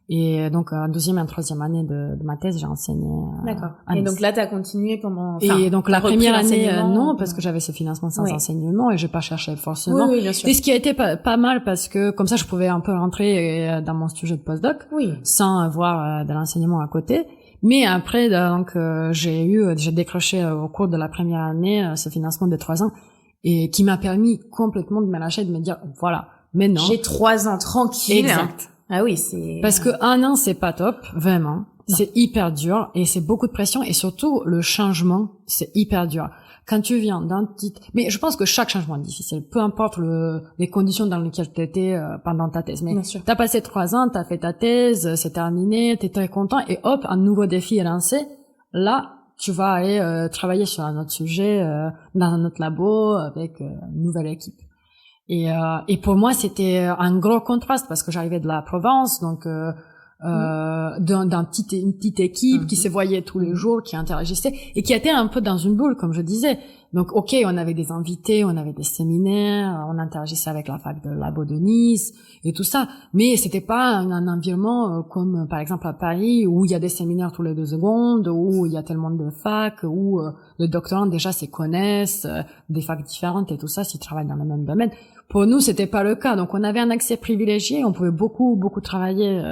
Et donc, en 2e et en 3e année de ma thèse, j'ai enseigné. D'accord. Et donc là, t'as continué pendant. Et donc la première année, non, parce que j'avais ce financement sans enseignement et j'ai pas cherché forcément. Oui, bien sûr. Et ce qui a été pas mal parce que comme ça, je pouvais un peu rentrer dans mon sujet de postdoc, sans avoir de l'enseignement à côté. Mais après, donc, j'ai décroché au cours de la première année ce financement de 3 ans et qui m'a permis complètement de me lâcher, de me dire voilà, maintenant. J'ai 3 ans tranquille. Exact. Ah oui, c'est... Parce que 1 an, c'est pas top, vraiment. Non. C'est hyper dur et c'est beaucoup de pression et surtout, le changement, c'est hyper dur. Quand tu viens d'un petit... Mais je pense que chaque changement est difficile, peu importe les conditions dans lesquelles tu étais pendant ta thèse. Mais t'as passé 3 ans, t'as fait ta thèse, c'est terminé, t'es très content et hop, un nouveau défi est lancé. Là, tu vas aller travailler sur un autre sujet, dans un autre labo, avec une nouvelle équipe. Et pour moi, c'était un gros contraste parce que j'arrivais de la Provence, donc une petite équipe qui se voyait tous les jours, qui interagissait et qui était un peu dans une bulle, comme je disais. Donc, ok, on avait des invités, on avait des séminaires, on interagissait avec la fac de Labo de Nice et tout ça, mais c'était pas un environnement comme par exemple à Paris où il y a des séminaires tous les 2 secondes, où il y a tellement de facs, où les doctorants déjà se connaissent, des facs différentes et tout ça, s'ils travaillent dans le même domaine. Pour nous, c'était pas le cas. Donc, on avait un accès privilégié, on pouvait beaucoup travailler.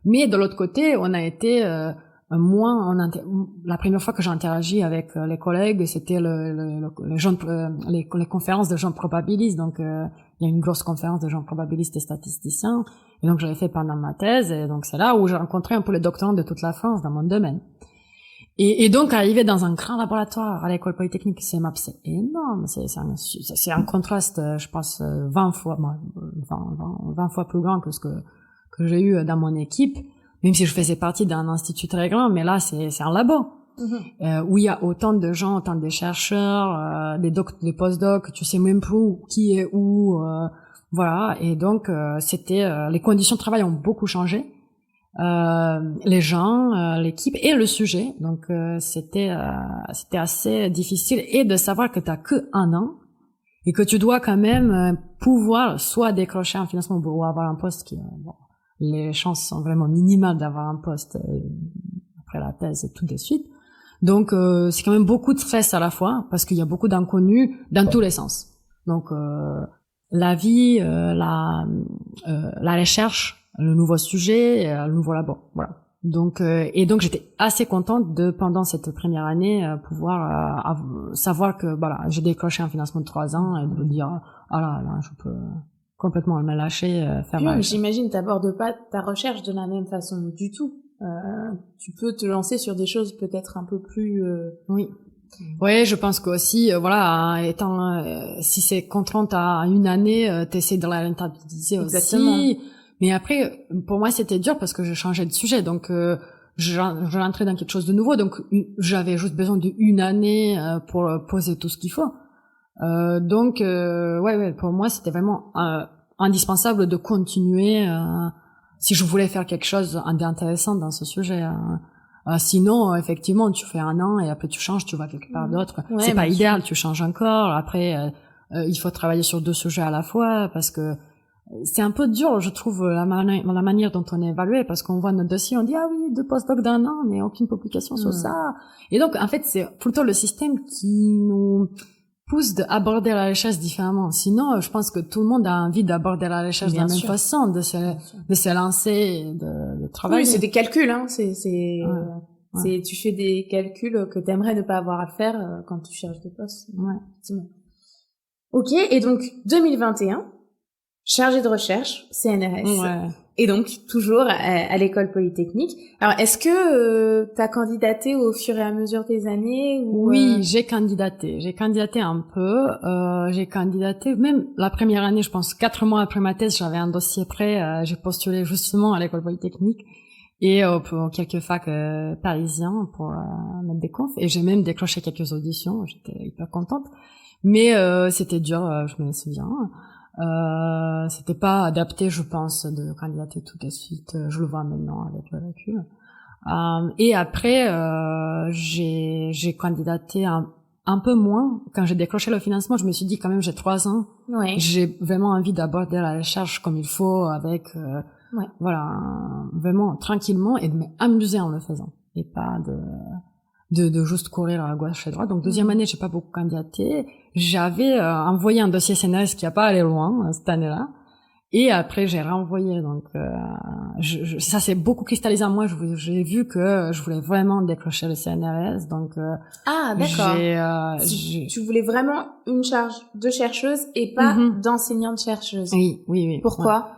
Mais de l'autre côté, on a été la première fois que j'ai interagi avec les collègues, c'était les conférences de gens probabilistes. Donc, il y a une grosse conférence de gens probabilistes et statisticiens. Et donc, j'avais fait pendant ma thèse. Et donc, c'est là où j'ai rencontré un peu les doctorants de toute la France dans mon domaine. Et donc, arriver dans un grand laboratoire à l'école polytechnique CEMAP, c'est énorme. C'est un contraste, je pense, 20 fois plus grand que ce que j'ai eu dans mon équipe. Même si je faisais partie d'un institut très grand, mais là, c'est un labo. Où il y a autant de gens, autant de chercheurs, des postdocs, tu sais même plus qui est où, voilà. Et donc, les conditions de travail ont beaucoup changé. Les gens, l'équipe et le sujet. Donc c'était assez difficile et de savoir que t'as que 1 an et que tu dois quand même pouvoir soit décrocher un financement ou avoir un poste qui les chances sont vraiment minimales d'avoir un poste après la thèse et tout de suite. Donc c'est quand même beaucoup de stress à la fois parce qu'il y a beaucoup d'inconnus dans tous les sens. Donc la vie, la recherche, le nouveau sujet, le nouveau labo, voilà. Donc j'étais assez contente de pendant cette première année pouvoir savoir que voilà, j'ai décroché un financement de 3 ans et de me dire là je peux complètement me lâcher faire. Oui, j'imagine t'abordes pas ta recherche de la même façon du tout. Tu peux te lancer sur des choses peut-être un peu plus oui. Ouais, je pense qu'aussi, si c'est contrainte à 1 année, t'essaies de la rentabiliser. Exactement. Aussi. Mais après, pour moi, c'était dur parce que je changeais de sujet. Donc, je rentrais dans quelque chose de nouveau. Donc, j'avais juste besoin d'1 année pour poser tout ce qu'il faut. Donc, pour moi, c'était vraiment indispensable de continuer si je voulais faire quelque chose d'intéressant dans ce sujet. Sinon, effectivement, tu fais 1 an et après tu changes, tu vas quelque part d'autre. Ouais, c'est pas idéal, tu changes encore. Après, il faut travailler sur 2 sujets à la fois parce que c'est un peu dur, je trouve, la manière dont on est évalué, parce qu'on voit notre dossier, on dit, ah oui, 2 postdocs d'1 an, mais aucune publication sur ça. Et donc, en fait, c'est plutôt le système qui nous pousse d'aborder la recherche différemment. Sinon, je pense que tout le monde a envie d'aborder la recherche de la même façon, de se lancer, de travailler. Oui, c'est des calculs, hein, Ouais. Tu fais des calculs que t'aimerais ne pas avoir à faire quand tu cherches des postes. Ouais. Effectivement. Ok, et donc 2021, chargé de recherche, CNRS. Ouais. Et donc toujours à l'école polytechnique. Alors est-ce que t'as candidaté au fur et à mesure des années ou Oui, j'ai candidaté un peu. J'ai candidaté même la première année, je pense 4 mois après ma thèse, j'avais un dossier prêt. J'ai postulé justement à l'école polytechnique et pour quelques facs parisiens pour mettre des confs. Et j'ai même décroché quelques auditions. J'étais hyper contente. Mais c'était dur, je me souviens. C'était pas adapté, je pense, de candidater tout de suite. Je le vois maintenant avec le recul. Et après, j'ai candidaté un peu moins. Quand j'ai décroché le financement, je me suis dit quand même, j'ai 3 ans. Ouais. J'ai vraiment envie d'aborder la recherche comme il faut, avec voilà, vraiment tranquillement et de m'amuser en le faisant et pas de juste courir à gauche et à droite. Donc deuxième année, j'ai pas beaucoup candidaté. J'avais envoyé un dossier CNRS qui a pas allé loin cette année-là. Et après, j'ai renvoyé. Donc ça s'est beaucoup cristallisé en moi. J'ai vu que je voulais vraiment décrocher le CNRS. Donc ah d'accord. Tu voulais vraiment une charge de chercheuse et pas d'enseignante chercheuse. Oui. Pourquoi?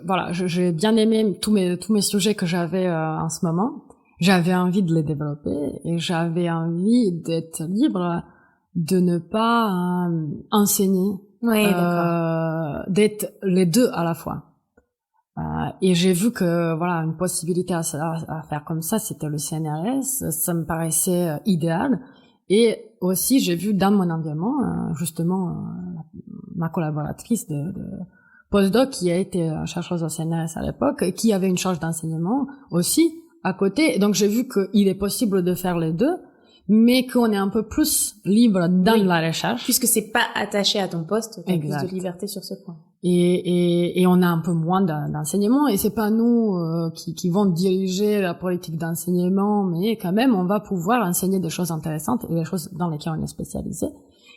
Voilà, j'ai bien aimé tous mes sujets que j'avais en ce moment. J'avais envie de les développer et j'avais envie d'être libre, de ne pas enseigner, d'être les deux à la fois. Et j'ai vu que voilà, une possibilité à faire comme ça, c'était le CNRS. Ça me paraissait idéal. Et aussi, j'ai vu dans mon environnement, justement, ma collaboratrice de postdoc qui a été chercheuse au CNRS à l'époque, qui avait une charge d'enseignement aussi à côté. Donc j'ai vu qu'il est possible de faire les deux, mais qu'on est un peu plus libre dans la recherche. Puisque c'est pas attaché à ton poste, tu as plus de liberté sur ce point. Et on a un peu moins d'enseignement, et c'est pas nous qui vont diriger la politique d'enseignement, mais quand même on va pouvoir enseigner des choses intéressantes et des choses dans lesquelles on est spécialisé.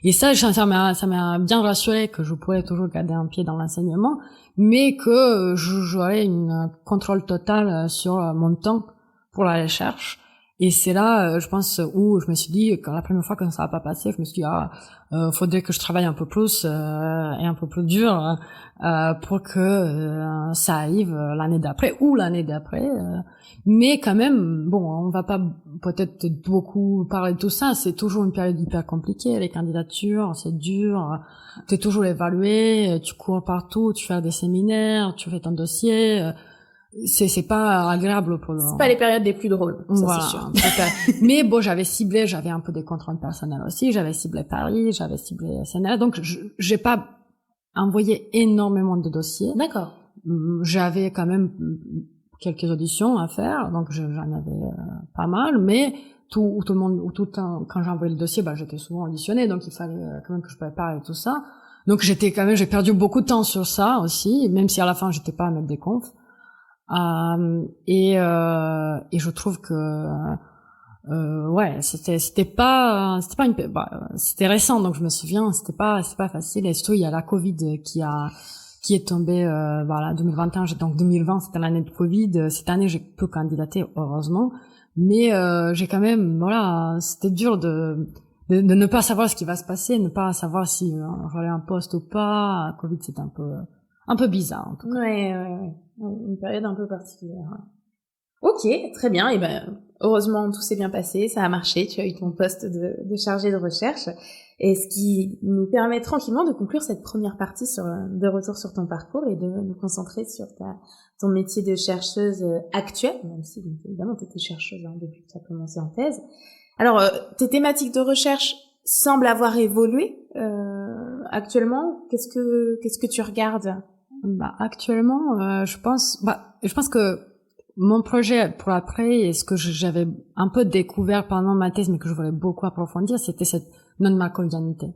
Et ça m'a bien rassuré que je pourrais toujours garder un pied dans l'enseignement, mais que j'aurais un contrôle total sur mon temps pour la recherche. Et c'est là, je pense, où je me suis dit, quand la première fois que ça n'a pas passé, je me suis dit, faudrait que je travaille un peu plus et un peu plus dur pour que ça arrive l'année d'après ou l'année d'après. Mais quand même, bon, on va pas peut-être beaucoup parler de tout ça. C'est toujours une période hyper compliquée. Les candidatures, c'est dur. T'es toujours évalué. Tu cours partout. Tu fais des séminaires. Tu fais ton dossier. C'est pas agréable pour le... C'est pas les périodes les plus drôles, ça voilà, c'est sûr. Mais bon, j'avais un peu des contraintes personnelles aussi, j'avais ciblé Paris, j'avais ciblé SNL, donc j'ai pas envoyé énormément de dossiers. D'accord. J'avais quand même quelques auditions à faire, donc j'en avais pas mal, mais tout le temps, quand j'ai envoyé le dossier, j'étais souvent auditionnée, donc il fallait quand même que je prépare et tout ça. Donc j'ai perdu beaucoup de temps sur ça aussi, même si à la fin j'étais pas à mettre des confs. Et je trouve que c'était récent, donc je me souviens, c'était pas facile, et surtout il y a la Covid qui est tombée 2021, donc 2020 c'était l'année de Covid. Cette année j'ai peu candidaté, heureusement, mais j'ai quand même c'était dur de ne pas savoir ce qui va se passer, ne pas savoir si j'aurai un poste ou pas. Covid, c'est un peu bizarre en tout cas. Ouais. Une période un peu particulière. Ok, très bien. Et heureusement tout s'est bien passé, ça a marché. Tu as eu ton poste de chargé de recherche, et ce qui nous permet tranquillement de conclure cette première partie de retour sur ton parcours et de nous concentrer sur ton métier de chercheuse actuelle, même si évidemment tu étais chercheuse depuis que tu as commencé en thèse. Alors tes thématiques de recherche semblent avoir évolué actuellement. Qu'est-ce que tu regardes? Actuellement, je pense que mon projet pour après, et ce que j'avais un peu découvert pendant ma thèse, mais que je voulais beaucoup approfondir, c'était cette non-markovianité.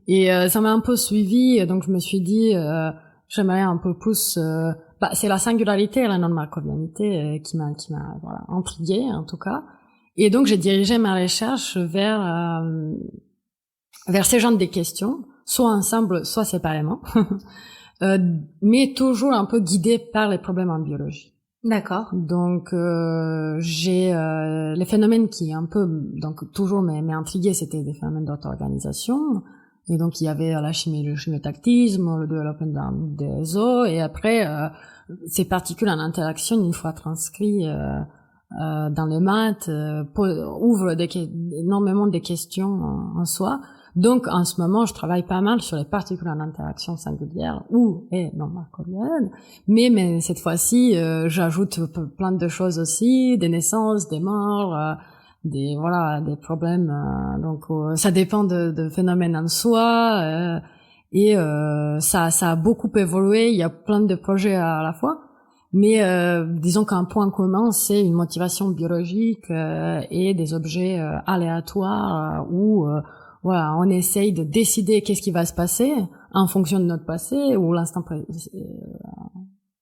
Et ça m'a un peu suivi, donc je me suis dit, j'aimerais un peu plus... c'est la singularité et la non-markovianité qui m'a intriguée, en tout cas. Et donc j'ai dirigé ma recherche vers ces genres de questions, soit ensemble, soit séparément. Mais toujours un peu guidé par les problèmes en biologie. D'accord. Donc j'ai les phénomènes qui un peu donc toujours m'est intrigué, c'était des phénomènes d'auto-organisation. Et donc il y avait la chimie, le chimiotactisme, le développement des os, et après ces particules en interaction, une fois transcrits dans les maths, ouvrent énormément de questions en soi. Donc, en ce moment, je travaille pas mal sur les particules en interaction singulière ou et non markovienne, mais cette fois-ci, j'ajoute plein de choses aussi, des naissances, des morts, des problèmes. Donc, ça dépend de phénomènes en soi, et ça a beaucoup évolué. Il y a plein de projets à la fois. Mais disons qu'un point commun, c'est une motivation biologique et des objets aléatoires où voilà, on essaye de décider qu'est-ce qui va se passer en fonction de notre passé ou l'instant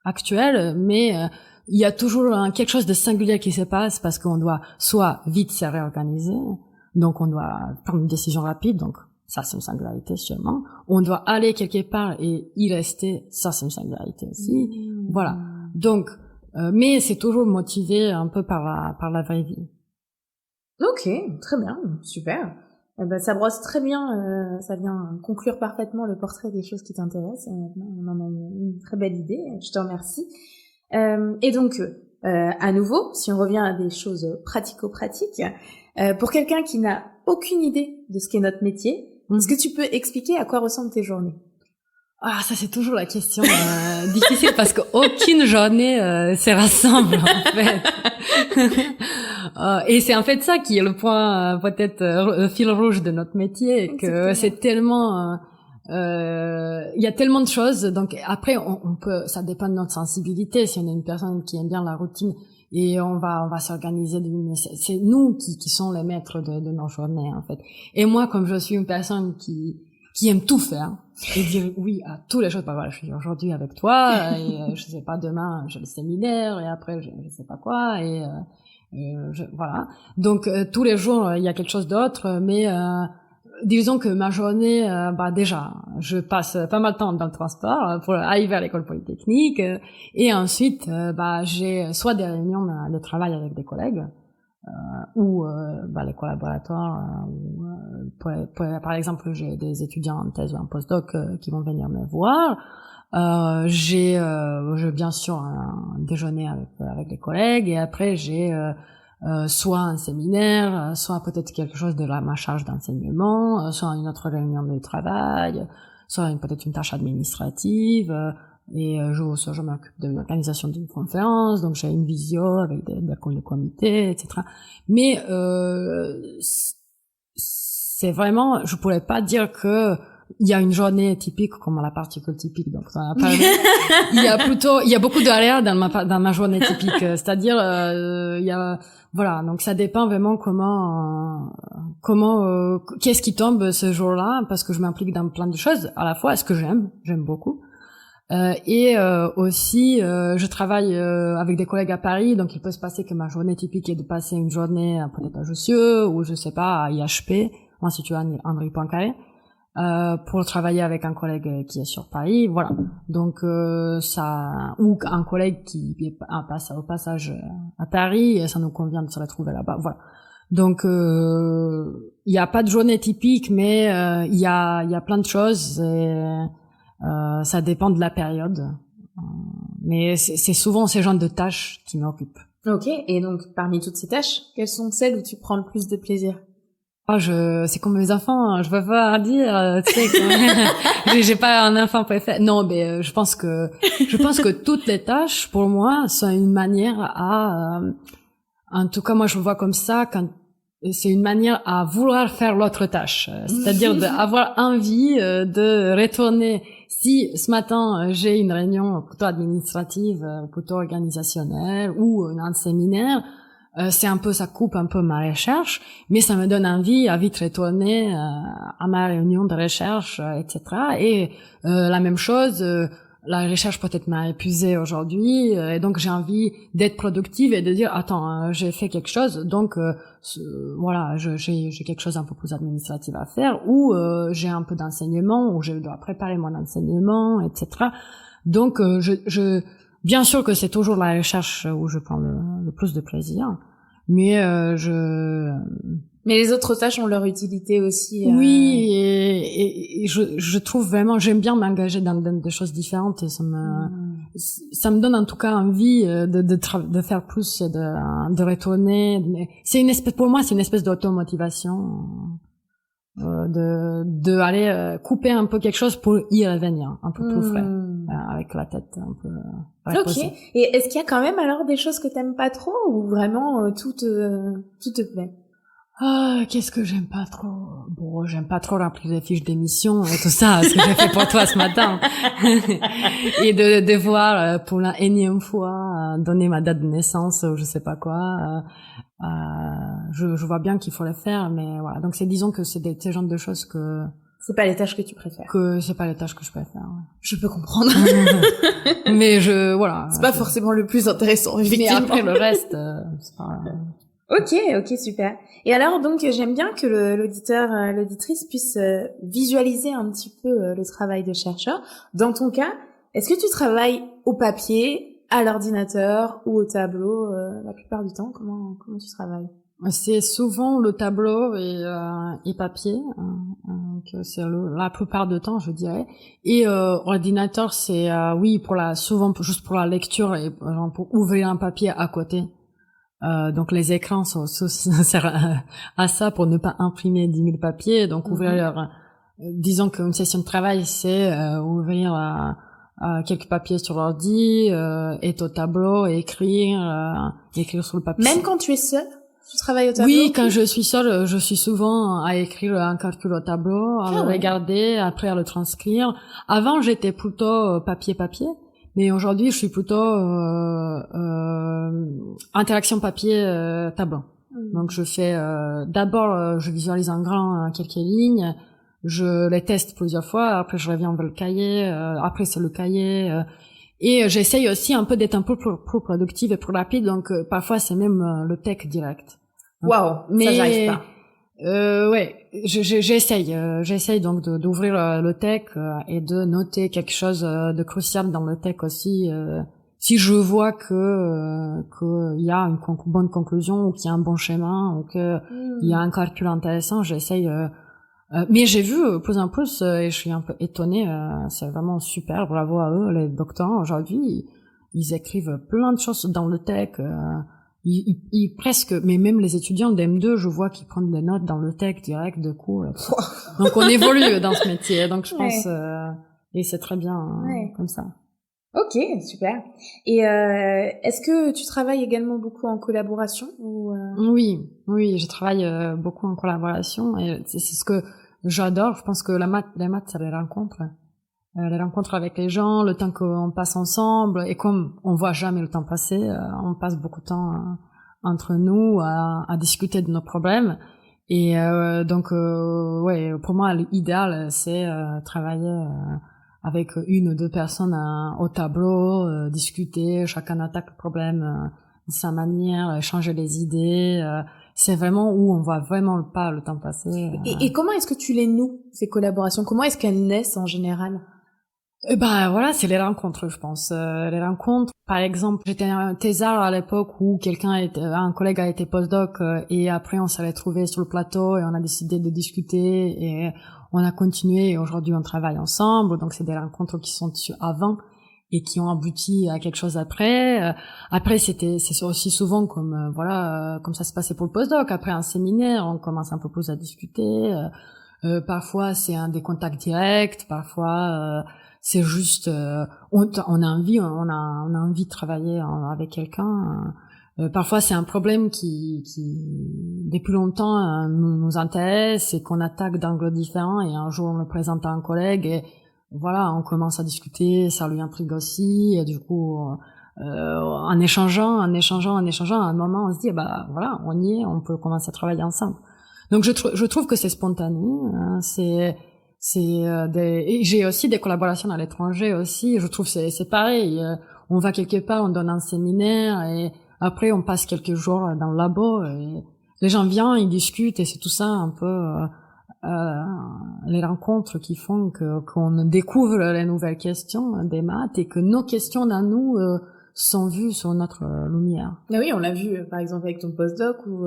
actuel, mais il y a toujours quelque chose de singulier qui se passe parce qu'on doit soit vite se réorganiser, donc on doit prendre une décision rapide, donc ça c'est une singularité sûrement. On doit aller quelque part et y rester, ça c'est une singularité aussi. Voilà. Donc, mais c'est toujours motivé un peu par la vraie vie. Ok, très bien, super. Ça brosse très bien, ça vient conclure parfaitement le portrait des choses qui t'intéressent. On en a une très belle idée, je te remercie. Et donc, à nouveau, si on revient à des choses pratico-pratiques, pour quelqu'un qui n'a aucune idée de ce qu'est notre métier, est-ce que tu peux expliquer à quoi ressemblent tes journées? Ah, ça c'est toujours la question difficile parce qu'aucune journée se rassemble en fait. Et c'est en fait ça qui est le point peut-être le fil rouge de notre métier, que c'est tellement il y a tellement de choses. Donc après on peut, ça dépend de notre sensibilité. Si on est une personne qui aime bien la routine, et on va s'organiser. C'est nous qui sont les maîtres de nos journées en fait. Et moi, comme je suis une personne qui aime tout faire et dire oui à tous les choses. Bah voilà, je suis aujourd'hui avec toi et je sais pas, demain j'ai le séminaire et après je sais pas quoi et voilà. Donc tous les jours il y a quelque chose d'autre, mais disons que ma journée, déjà, je passe pas mal de temps dans le transport pour arriver à l'école polytechnique, et ensuite, j'ai soit des réunions de travail avec des collègues, ou les collaborateurs, par exemple, j'ai des étudiants en thèse ou en postdoc qui vont venir me voir. J'ai bien sûr un déjeuner avec les collègues, et après j'ai soit un séminaire, soit peut-être quelque chose de ma charge d'enseignement, soit une autre réunion de travail, soit peut-être une tâche administrative, et je m'occupe de l'organisation d'une conférence, donc j'ai une visio avec des comités, etc. Mais c'est vraiment, je pourrais pas dire que il y a une journée typique comme la particule typique, donc ça n'a pas il y a beaucoup d'aléas dans ma journée typique, c'est-à-dire il y a voilà, donc ça dépend vraiment comment qu'est-ce qui tombe ce jour-là, parce que je m'implique dans plein de choses à la fois, ce que j'aime beaucoup, et aussi je travaille avec des collègues à Paris, donc il peut se passer que ma journée typique est de passer une journée peut-être à Jussieu ou je sais pas à IHP, Institut Henri Poincaré, pour travailler avec un collègue qui est sur Paris, voilà. Donc ça, ou un collègue qui passe au passage à Paris, et ça nous convient de se retrouver là-bas, voilà. Donc il y a pas de journée typique, mais il y a plein de choses, et ça dépend de la période. Mais c'est souvent ces genres de tâches qui m'occupent. Ok, et donc parmi toutes ces tâches, quelles sont celles où tu prends le plus de plaisir? C'est comme mes enfants, je peux pas dire, tu sais, j'ai pas un enfant préféré. Non, mais je pense que toutes les tâches, pour moi, sont une manière en tout cas, moi, je le vois comme ça, quand c'est une manière à vouloir faire l'autre tâche. C'est-à-dire d'avoir envie de retourner. Si ce matin, j'ai une réunion plutôt administrative, plutôt organisationnelle, ou un séminaire, c'est un peu, ça coupe un peu ma recherche, mais ça me donne envie à vite retourner à ma réunion de recherche, etc. Et la même chose, la recherche peut-être m'a épuisée aujourd'hui, et donc j'ai envie d'être productive et de dire attends, j'ai fait quelque chose, donc voilà, j'ai quelque chose un peu plus administratif à faire, ou j'ai un peu d'enseignement, ou je dois préparer mon enseignement, etc. Donc Bien sûr que c'est toujours la recherche où je prends le plus de plaisir, mais Mais les autres tâches ont leur utilité aussi. Oui, et je trouve vraiment, j'aime bien m'engager dans des choses différentes. Ça me donne en tout cas envie de faire plus, de retourner. C'est une espèce, pour moi, c'est une espèce d'automotivation, de aller couper un peu quelque chose pour y revenir un peu plus frais, avec la tête un peu reposée. Ok. Et est-ce qu'il y a quand même alors des choses que t'aimes pas trop ou vraiment tout te plaît? Ah, qu'est-ce que j'aime pas trop? Bon, j'aime pas trop remplir les fiches d'émission et tout ça, ce que j'ai fait pour toi ce matin. Et de devoir, pour la énième fois, donner ma date de naissance ou je sais pas quoi. Je vois bien qu'il faut le faire, mais voilà. Donc disons que c'est ces genres de choses que... C'est pas les tâches que tu préfères. Que c'est pas les tâches que je préfère. Ouais. Je peux comprendre. Mais voilà. C'est pas forcément le plus intéressant, effectivement. Mais après, le reste, c'est pas... Ok, super. Et alors donc j'aime bien que l'auditrice puisse visualiser un petit peu le travail de chercheur. Dans ton cas, est-ce que tu travailles au papier, à l'ordinateur ou au tableau la plupart du temps? Comment tu travailles? C'est souvent le tableau et papier, que c'est la plupart du temps, je dirais. Et ordinateur, c'est oui souvent juste pour la lecture et pour ouvrir un papier à côté. Donc les écrans servent à ça pour ne pas imprimer 10 000 papiers. Donc ouvrir, disons qu'une session de travail, c'est ouvrir quelques papiers sur l'ordi, être au tableau, et écrire sur le papier. Même quand tu es seule, tu travailles au tableau? Oui, quand je suis seule, je suis souvent à écrire un calcul au tableau, à le regarder, après à le transcrire. Avant, j'étais plutôt papier. Mais aujourd'hui, je suis plutôt interaction papier-tableau. Donc, je fais d'abord, je visualise en grand quelques lignes, je les teste plusieurs fois, après je reviens vers le cahier, après c'est le cahier, et j'essaye aussi un peu d'être un peu plus productive et plus rapide. Donc, parfois c'est même le tech direct. Waouh, ça j'arrive pas. Ouais, j'essaye donc d'ouvrir le tech et de noter quelque chose de crucial dans le tech aussi. Si je vois que il y a une bonne conclusion ou qu'il y a un bon schéma ou que il y a un calcul intéressant, j'essaye. Mais j'ai vu plus en plus et je suis un peu étonnée. C'est vraiment super, bravo à eux, les doctorants aujourd'hui. Ils écrivent plein de choses dans le tech. Ils presque, mais même les étudiants d'M2, je vois qu'ils prennent des notes dans le tech direct de cours. Donc on évolue dans ce métier. Donc je pense, et c'est très bien comme ça. Ok, super. Et est-ce que tu travailles également beaucoup en collaboration ou Oui, je travaille beaucoup en collaboration et c'est ce que j'adore. Je pense que les maths, c'est les rencontres avec les gens, le temps qu'on passe ensemble, et comme on voit jamais le temps passer, on passe beaucoup de temps entre nous à discuter de nos problèmes. Et donc pour moi l'idéal c'est travailler avec une ou deux personnes au tableau, discuter, chacun attaque le problème de sa manière, échanger les idées. C'est vraiment où on voit vraiment pas le temps passer. Et comment est-ce que tu les noues, ces collaborations? Comment est-ce qu'elles naissent en général? Voilà, c'est les rencontres, je pense. Les rencontres, par exemple, j'étais un thésard à l'époque où un collègue a été postdoc et après on s'est retrouvés sur le plateau et on a décidé de discuter et on a continué et aujourd'hui on travaille ensemble. Donc c'est des rencontres qui sont dessus avant et qui ont abouti à quelque chose après. Après c'est aussi souvent comme comme ça se passait pour le postdoc. Après un séminaire, on commence un peu plus à discuter. Parfois c'est des contacts directs, parfois c'est juste on a envie de travailler avec quelqu'un. Parfois c'est un problème qui depuis longtemps nous intéresse et qu'on attaque d'angles différents et un jour on le présente à un collègue et voilà, on commence à discuter, ça lui intrigue aussi et du coup en échangeant, à un moment on se dit voilà, on y est, on peut commencer à travailler ensemble. Donc je trouve que c'est spontané, hein, et j'ai aussi des collaborations à l'étranger aussi. Je trouve c'est pareil. On va quelque part, on donne un séminaire et après on passe quelques jours dans le labo et les gens viennent, ils discutent et c'est tout ça un peu les rencontres qui font qu'on découvre les nouvelles questions des maths et que nos questions à nous sont vues sur notre lumière. Ah oui, on l'a vu par exemple avec ton postdoc où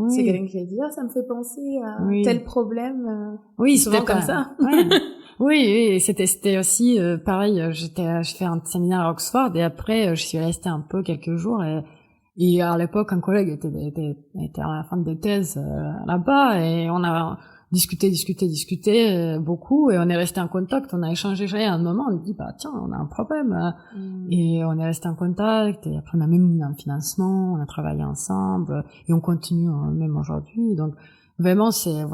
c'est quelqu'un qui a dit ça me fait penser à tel problème. Oui, souvent comme ça. Ouais. Oui, c'était aussi pareil. J'ai fait un séminaire à Oxford et après je suis restée un peu quelques jours et à l'époque un collègue était à la fin de thèse là-bas et on a discuté beaucoup et on est resté en contact, on a échangé à un moment, on a dit bah tiens, on a un problème et on est resté en contact et après on a même eu un financement, on a travaillé ensemble et on continue même aujourd'hui. Donc vraiment c'est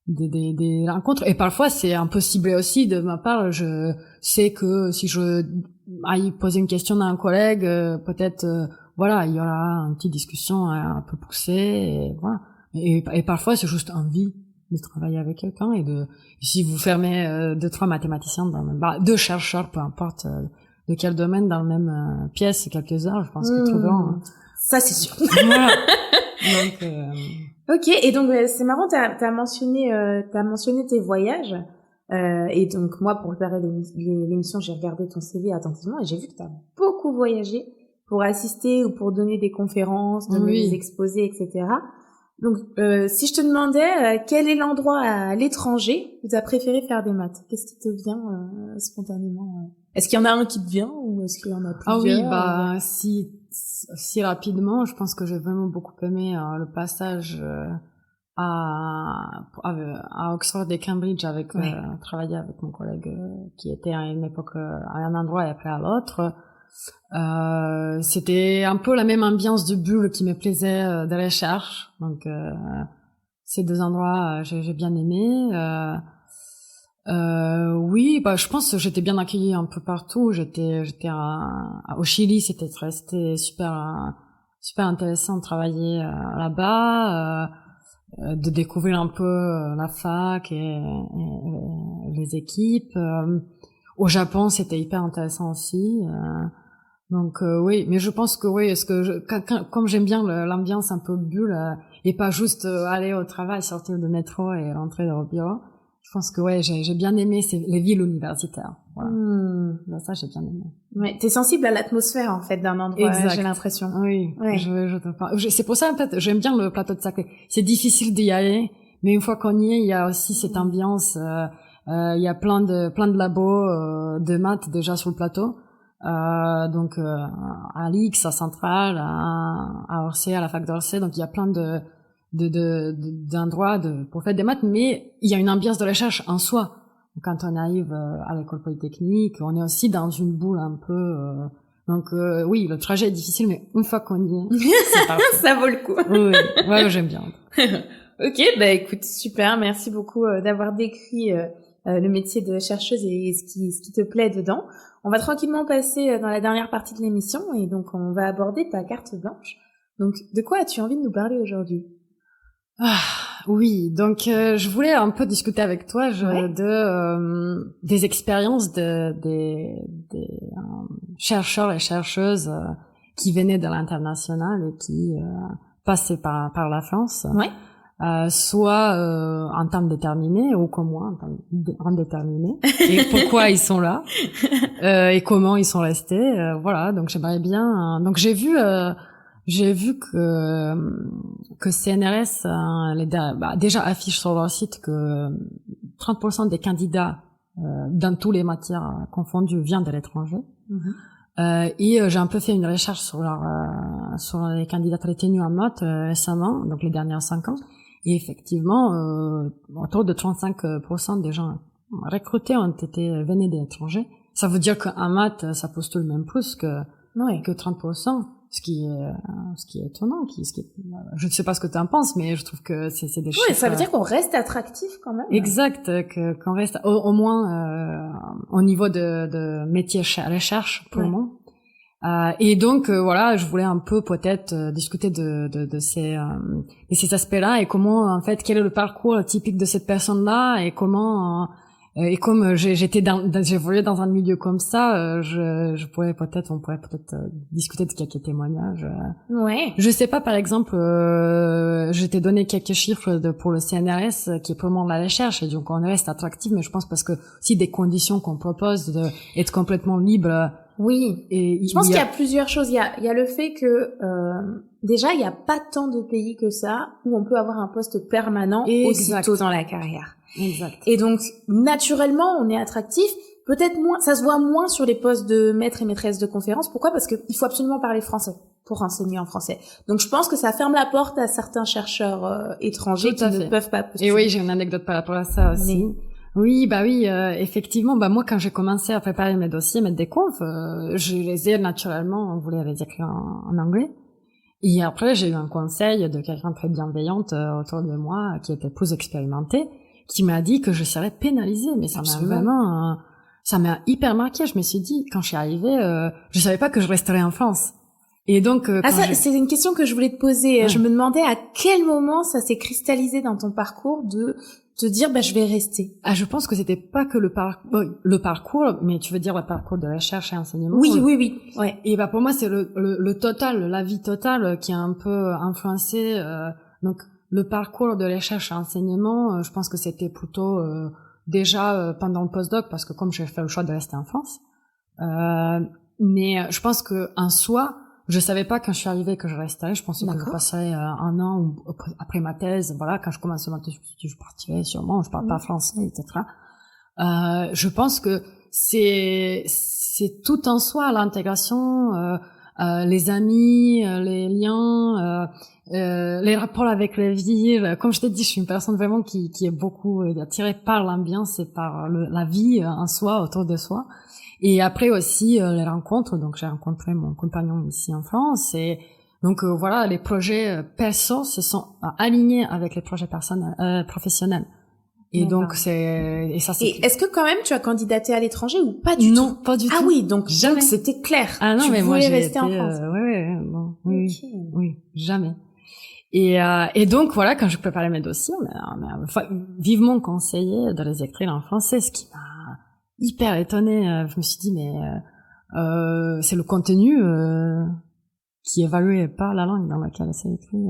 des rencontres et parfois c'est impossible aussi de ma part. Je sais que si je aille poser une question à un collègue, peut-être il y aura une petite discussion un peu poussée et voilà. Et parfois c'est juste envie de travailler avec quelqu'un et si vous fermez 2-3 mathématiciens deux chercheurs, peu importe de quel domaine, dans la même pièce quelques heures, je pense qu'ils trouveront. Ça c'est sûr. Voilà. Donc Ok, et donc c'est marrant, t'as mentionné tes voyages, et donc moi pour préparer l'émission j'ai regardé ton CV attentivement et j'ai vu que t'as beaucoup voyagé pour assister ou pour donner des conférences, donner des exposés, etc. Donc si je te demandais quel est l'endroit à l'étranger où t'as préféré faire des maths, qu'est-ce qui te vient spontanément Est-ce qu'il y en a un qui te vient ou est-ce qu'il y en a plusieurs? Ah oui, si rapidement, je pense que j'ai vraiment beaucoup aimé le passage à Oxford et Cambridge avec travailler avec mon collègue qui était à une époque à un endroit et après à l'autre. C'était un peu la même ambiance de bulle qui me plaisait de recherche. Donc ces deux endroits j'ai bien aimé. Oui, je pense que j'étais bien accueillie un peu partout. J'étais au Chili, c'était super intéressant de travailler là-bas, de découvrir un peu la fac et les équipes. Au Japon, c'était hyper intéressant aussi. Donc oui, mais je pense que comme j'aime bien l'ambiance un peu bulle et pas juste aller au travail, sortir du métro et rentrer au bureau. Je pense que j'ai bien aimé les villes universitaires. Voilà. Ça j'ai bien aimé. Ouais, t'es sensible à l'atmosphère en fait d'un endroit, j'ai l'impression. Oui, c'est pour ça en fait, j'aime bien le plateau de Saclay. C'est difficile d'y aller, mais une fois qu'on y est, il y a aussi cette ambiance. Il y a plein de labos de maths déjà sur le plateau. Donc à l'X, à Centrale, à Orsay, à la fac d'Orsay, donc il y a plein d'endroits pour faire des maths, mais il y a une ambiance de recherche en soi. Quand on arrive à l'école polytechnique, on est aussi dans une boule un peu. Donc oui, le trajet est difficile, mais une fois qu'on y est, c'est parfait. Ça vaut le coup. Oui, j'aime bien. Ok, écoute, super, merci beaucoup d'avoir décrit le métier de chercheuse et ce qui te plaît dedans. On va tranquillement passer dans la dernière partie de l'émission et donc on va aborder ta carte blanche. Donc de quoi as-tu envie de nous parler aujourd'hui? Oui, donc je voulais un peu discuter avec toi des expériences des chercheurs et chercheuses qui venaient de l'international et qui passaient par la France. Ouais. Soit en temps déterminé ou comme moi en temps indéterminé et pourquoi ils sont là et comment ils sont restés, voilà. Donc j'aimerais bien donc j'ai vu que CNRS déjà affiche sur leur site que 30% des candidats dans toutes les matières confondues viennent de l'étranger. Et j'ai un peu fait une recherche sur les candidats retenus en maths récemment, donc les dernières 5 ans. Et effectivement, autour de 35% des gens recrutés venaient de l'étranger. Ça veut dire qu'en maths, ça postule même plus que 30%, ce qui est étonnant. Je ne sais pas ce que tu en penses, mais je trouve que c'est des chiffres. Oui, ça veut dire qu'on reste attractif quand même. Exact, qu'on reste au moins au niveau de métier recherche pour moi. Et donc voilà, je voulais un peu peut-être discuter de ces aspects-là et comment en fait quel est le parcours typique de cette personne-là et comment Et comme j'évolué dans un milieu comme ça, on pourrait peut-être discuter de quelques témoignages. Ouais. Je sais pas, par exemple, je t'ai donné quelques chiffres pour le CNRS qui est pour le monde de la recherche, et donc on reste attractif, mais je pense parce que si des conditions qu'on propose d'être complètement libre. Oui. Et je pense qu'il y a plusieurs choses. Il y a le fait que déjà il y a pas tant de pays que ça où on peut avoir un poste permanent aussitôt dans la carrière. Exact. Et donc naturellement on est attractif. Peut-être moins, ça se voit moins sur les postes de maître et maîtresse de conférences. Pourquoi? Parce qu'il faut absolument parler français pour enseigner en français. Donc je pense que ça ferme la porte à certains chercheurs étrangers qui ne peuvent pas postuler. Et oui, j'ai une anecdote par rapport à ça aussi. Oui, effectivement, moi quand j'ai commencé à préparer mes dossiers, mettre des confs, je les ai naturellement, on voulait les écrire en anglais. Et après, j'ai eu un conseil de quelqu'un très bienveillante autour de moi, qui était plus expérimentée, qui m'a dit que je serais pénalisée. Mais ça m'a vraiment, ça m'a hyper marqué. Je me suis dit, quand je suis arrivée, je savais pas que je resterais en France. Et donc, c'est une question que je voulais te poser. Je me demandais à quel moment ça s'est cristallisé dans ton parcours de te dire, je vais rester. Je pense que c'était pas que le parcours, mais tu veux dire le parcours de recherche et enseignement. Oui. Ouais. Et pour moi, c'est le total, la vie totale qui a un peu influencé. Donc, le parcours de recherche et enseignement, je pense que c'était plutôt déjà pendant le postdoc, parce que comme j'ai fait le choix de rester en France. Mais je pense que en soi, je savais pas quand je suis arrivée que je resterais. Je pensais que je passerais un an ou après ma thèse. Voilà, quand je commençais ma thèse, je me suis dit, je partirais sûrement. Je parle pas français, etc. Je pense que c'est tout en soi, l'intégration, les amis, les liens, les rapports avec les villes. Comme je t'ai dit, je suis une personne vraiment qui est beaucoup attirée par l'ambiance et par la vie en soi, autour de soi. Et après aussi les rencontres. Donc j'ai rencontré mon compagnon ici en France, et donc voilà, les projets perso se sont alignés avec les projets professionnels. Et donc c'est est-ce que quand même tu as candidaté à l'étranger ou pas du tout? Non, pas du tout. Ah oui, donc jamais. C'était clair. Ah non, tu mais moi voulais j'ai rester en France. Oui, jamais. Et donc voilà, quand je préparais mes dossiers, on m'a vivement conseillé de les écrire en français, ce qui m'a hyper étonnée. Je me suis dit, mais c'est le contenu qui est évalué par la langue dans laquelle c'est écrit.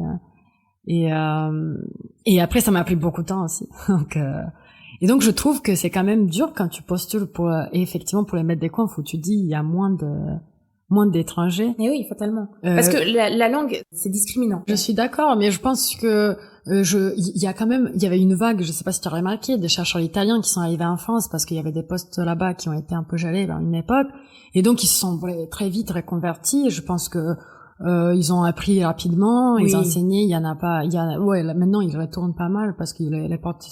Et après, ça m'a pris beaucoup de temps aussi. Et donc, je trouve que c'est quand même dur quand tu postules et effectivement pour les mettre des confs où tu dis il y a moins d'étrangers. Mais oui, fatalement. Parce que la langue, c'est discriminant. Je suis d'accord, mais je pense que il y avait une vague, je sais pas si tu as remarqué, des chercheurs italiens qui sont arrivés en France parce qu'il y avait des postes là-bas qui ont été un peu gelés à une époque, et donc ils se sont très vite reconvertis. Je pense que ils ont appris rapidement, ils ont enseigné. Maintenant ils retournent pas mal parce que les portes,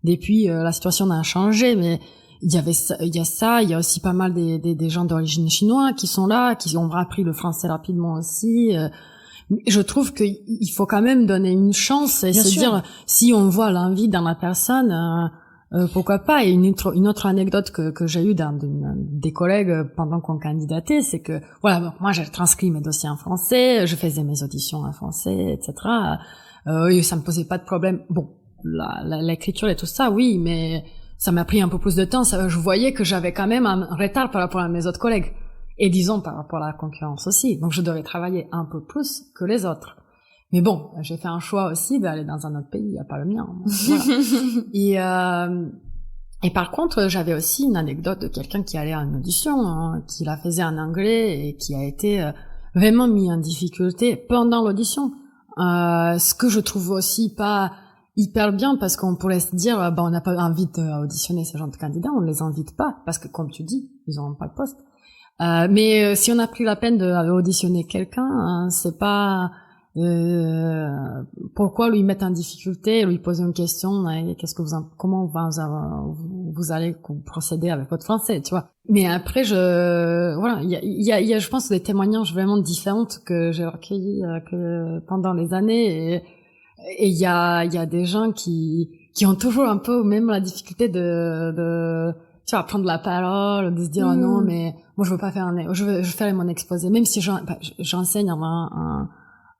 depuis la situation a changé, mais il y a aussi pas mal des gens d'origine chinoise qui sont là, qui ont appris le français rapidement aussi. Je trouve qu'il faut quand même donner une chance et dire si on voit l'envie dans la personne, pourquoi pas. Et une autre anecdote que j'ai eue des collègues pendant qu'on candidatait, c'est que voilà, moi j'ai transcrit mes dossiers en français, je faisais mes auditions en français, etc. Et ça me posait pas de problème. Bon, l'écriture et tout ça, oui, mais ça m'a pris un peu plus de temps. Je voyais que j'avais quand même un retard par rapport à mes autres collègues. Et disons par rapport à la concurrence aussi. Donc je devais travailler un peu plus que les autres. Mais bon, j'ai fait un choix aussi d'aller dans un autre pays, pas le mien. Voilà. Et par contre, j'avais aussi une anecdote de quelqu'un qui allait à une audition, qui la faisait en anglais et qui a été vraiment mis en difficulté pendant l'audition. Ce que je trouve aussi pas hyper bien, parce qu'on pourrait se dire, on n'a pas envie d'auditionner ces gens de candidats, on ne les invite pas, parce que comme tu dis, ils n'auront pas de poste. Mais si on a pris la peine d'auditionner quelqu'un, c'est pas pourquoi lui mettre en difficulté, lui poser une question, comment vous allez procéder avec votre français, tu vois. Mais après, il y a je pense des témoignages vraiment différents que j'ai recueillis que pendant les années, et il y a des gens qui ont toujours un peu même la difficulté de tu vois, prendre la parole, de se dire non, mais moi je veux pas faire je veux faire mon exposé, même si j'enseigne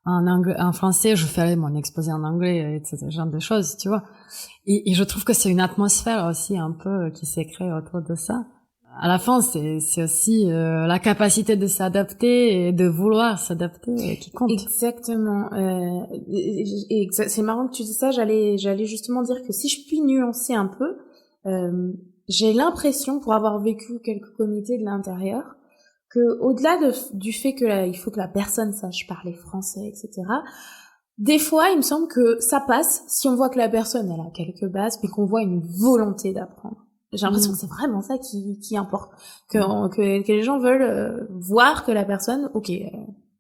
en français, je ferais mon exposé en anglais, et ce genre de choses, tu vois. Et je trouve que c'est une atmosphère aussi un peu qui s'est créée autour de ça. À la fin, c'est aussi la capacité de s'adapter et de vouloir s'adapter qui compte. Exactement. C'est marrant que tu dis ça. J'allais justement dire que si je puis nuancer un peu, j'ai l'impression, pour avoir vécu quelques comités de l'intérieur, que au-delà du fait que il faut que la personne sache parler français, etc. Des fois, il me semble que ça passe si on voit que la personne elle a quelques bases, puis qu'on voit une volonté d'apprendre. J'ai l'impression que c'est vraiment ça qui importe, que les gens veulent voir que la personne,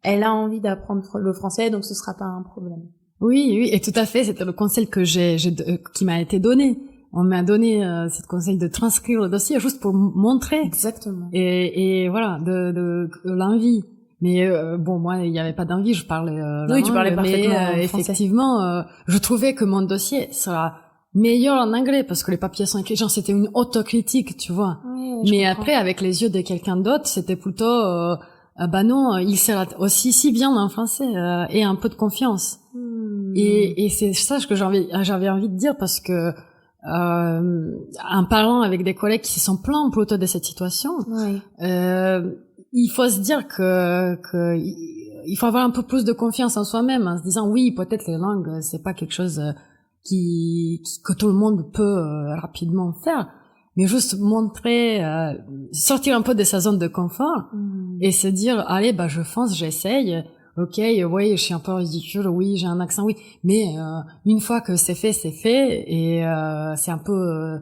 elle a envie d'apprendre le français, donc ce sera pas un problème. Oui, et tout à fait. C'était le conseil que qui m'a été donné. On m'a donné ce conseil de transcrire le dossier juste pour montrer. Exactement. Et voilà, de l'envie. Mais bon, moi, il n'y avait pas d'envie. Je parlais. Oui, tu parlais parfaitement mais effectivement, je trouvais que mon dossier sera meilleur en anglais parce que les papiers sont écrits. Genre, c'était une autocritique, tu vois. Oui, mais après, avec les yeux de quelqu'un d'autre, c'était plutôt bah non, il sera aussi si bien en français et un peu de confiance. Et c'est ça que j'avais envie de dire parce que en parlant avec des collègues qui se sont plaints plutôt de cette situation, il faut se dire que il faut avoir un peu plus de confiance en soi-même en se disant oui, peut-être les langues c'est pas quelque chose que tout le monde peut rapidement faire, mais juste montrer, sortir un peu de sa zone de confort et se dire allez bah je fonce, j'essaye. Ok, oui, je suis un peu ridicule, oui, j'ai un accent, oui, mais une fois que c'est fait et c'est un peu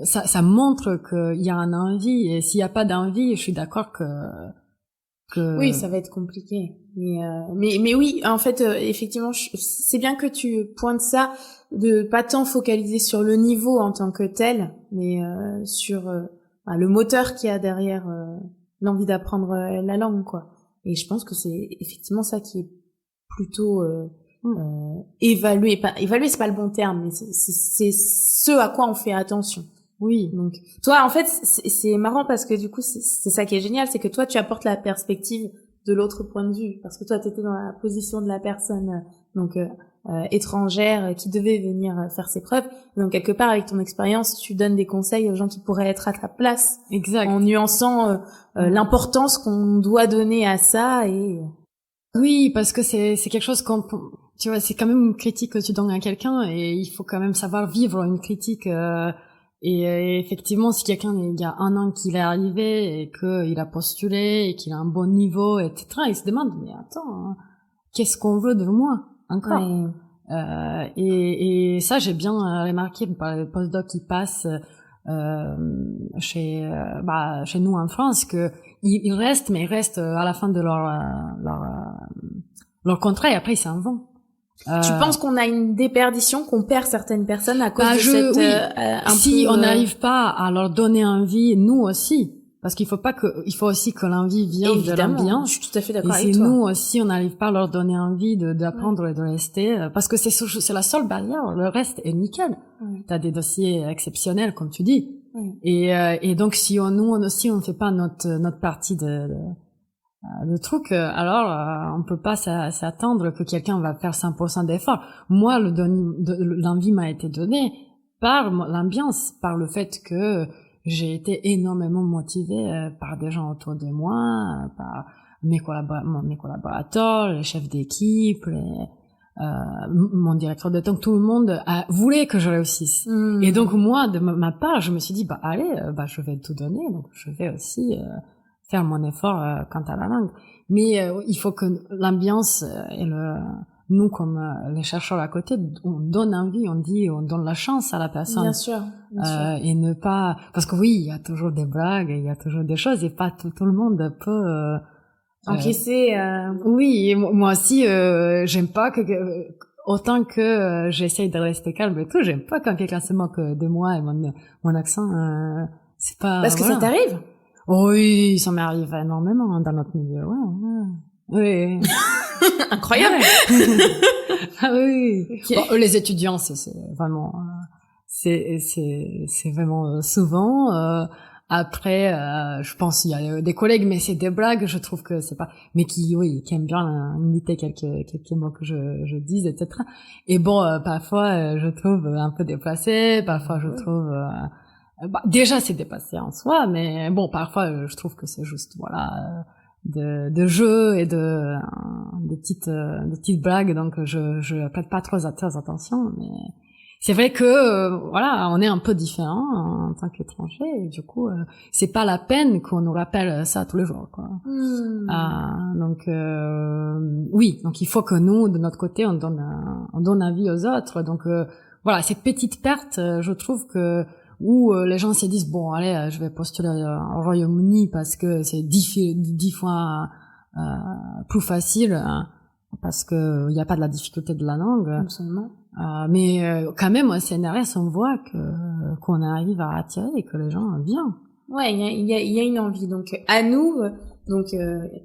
ça montre qu'il y a une envie, et s'il y a pas d'envie, je suis d'accord que oui, ça va être compliqué. Mais oui, en fait, effectivement, c'est bien que tu pointes ça, de pas tant focaliser sur le niveau en tant que tel, mais sur le moteur qu'il y a derrière l'envie d'apprendre la langue, quoi. Et je pense que c'est effectivement ça qui est plutôt évalué. Évaluer, c'est pas le bon terme, mais c'est ce à quoi on fait attention. Oui. Donc, toi, en fait, c'est marrant parce que du coup, c'est ça qui est génial, c'est que toi, tu apportes la perspective de l'autre point de vue, parce que toi, t'étais dans la position de la personne, donc étrangère, qui devait venir faire ses preuves. Donc, quelque part, avec ton expérience, tu donnes des conseils aux gens qui pourraient être à ta place. Exact. En nuançant l'importance qu'on doit donner à ça et... Oui, parce que c'est quelque chose tu vois, c'est quand même une critique que tu donnes à quelqu'un et il faut quand même savoir vivre une critique. Et effectivement, si quelqu'un, il y a un an qu'il est arrivé et qu'il a postulé et qu'il a un bon niveau, etc., il se demande, mais attends, hein, qu'est-ce qu'on veut de moi encore? Ouais. Et ça, j'ai bien remarqué par les postdocs qui passent chez nous en France, que ils restent, mais ils restent à la fin de leur contrat et après ils s'en vont. Tu penses qu'on a une déperdition, qu'on perd certaines personnes à cause de cette si on n'arrive pas à leur donner envie, nous aussi, parce il faut aussi que l'envie vienne de l'ambiance. Je suis tout à fait d'accord avec toi. Et si nous aussi on n'arrive pas à leur donner envie d'apprendre et de rester, parce que c'est la seule barrière, le reste est nickel. T'as des dossiers exceptionnels comme tu dis. Et donc si nous aussi on ne fait pas notre partie le truc, alors on peut pas s'attendre que quelqu'un va faire 100% d'effort. Moi, l'envie m'a été donnée par l'ambiance, par le fait que j'ai été énormément motivée par des gens autour de moi, par mes collaborateurs, les chefs d'équipe, mon directeur de temps, tout le monde voulait que je réussisse. Et donc moi, de ma part, je me suis dit allez, je vais tout donner, donc je vais aussi faire mon effort quant à la langue. Mais il faut que l'ambiance nous comme les chercheurs à côté, on donne envie, on donne la chance à la personne. Bien sûr. Et ne pas, parce que oui, il y a toujours des blagues, il y a toujours des choses, et pas tout le monde peut encaisser. Oui, moi aussi, j'aime pas autant que j'essaye de rester calme et tout, j'aime pas quand quelqu'un se moque de moi et mon accent. C'est pas. Parce que ça t'arrive. Oui, ça m'arrive énormément dans notre milieu. Oui. Incroyable. Ah oui. Okay. Bon, les étudiants, c'est vraiment, c'est vraiment souvent. Après, je pense il y a des collègues, mais c'est des blagues. Je trouve que c'est pas, mais qui aiment bien imiter quelques mots que je dise, etc. Et bon, parfois, je trouve un peu déplacé. Parfois, je trouve, déjà c'est déplacé en soi, mais bon, parfois, je trouve que c'est juste, voilà, de jeu et de petites blagues. Donc, je prête pas trop attention, mais c'est vrai que voilà, on est un peu différents en tant qu'étrangers et du coup c'est pas la peine qu'on nous rappelle ça tous les jours, quoi. Donc oui, donc il faut que nous de notre côté on donne avis aux autres. Donc voilà, cette petite perte, je trouve que où les gens se disent bon allez, je vais postuler au Royaume-Uni parce que c'est 10 fois plus facile, hein, parce que il y a pas de la difficulté de la langue. Absolument. Mais quand même, au CNRS, on voit qu'on arrive à attirer et que les gens viennent. Ouais, il y a une envie. Donc à nous,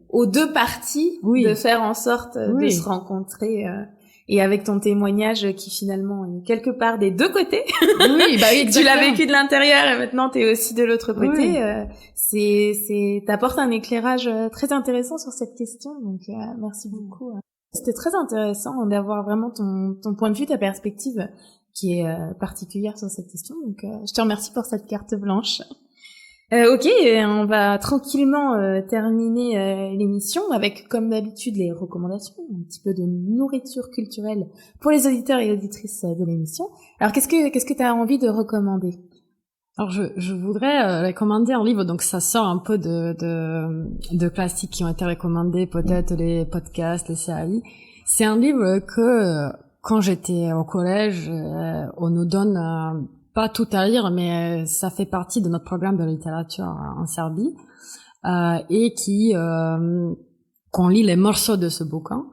aux deux parties, de faire en sorte de se rencontrer. Et avec ton témoignage qui finalement est quelque part des deux côtés. Oui, bah oui, tu l'as vécu de l'intérieur et maintenant t'es aussi de l'autre côté. T'apportes un éclairage très intéressant sur cette question. Donc merci beaucoup. C'était très intéressant d'avoir vraiment ton point de vue, ta perspective qui est particulière sur cette question. Donc je te remercie pour cette carte blanche. Ok, on va tranquillement terminer l'émission avec, comme d'habitude, les recommandations, un petit peu de nourriture culturelle pour les auditeurs et auditrices de l'émission. Alors, qu'est-ce que tu as envie de recommander? Alors, je voudrais recommander un livre, donc ça sort un peu de classiques qui ont été recommandés, peut-être les podcasts, les séries. C'est un livre que, quand j'étais au collège, on nous donne pas tout à lire, mais ça fait partie de notre programme de littérature en Serbie, et qu'on lit les morceaux de ce bouquin,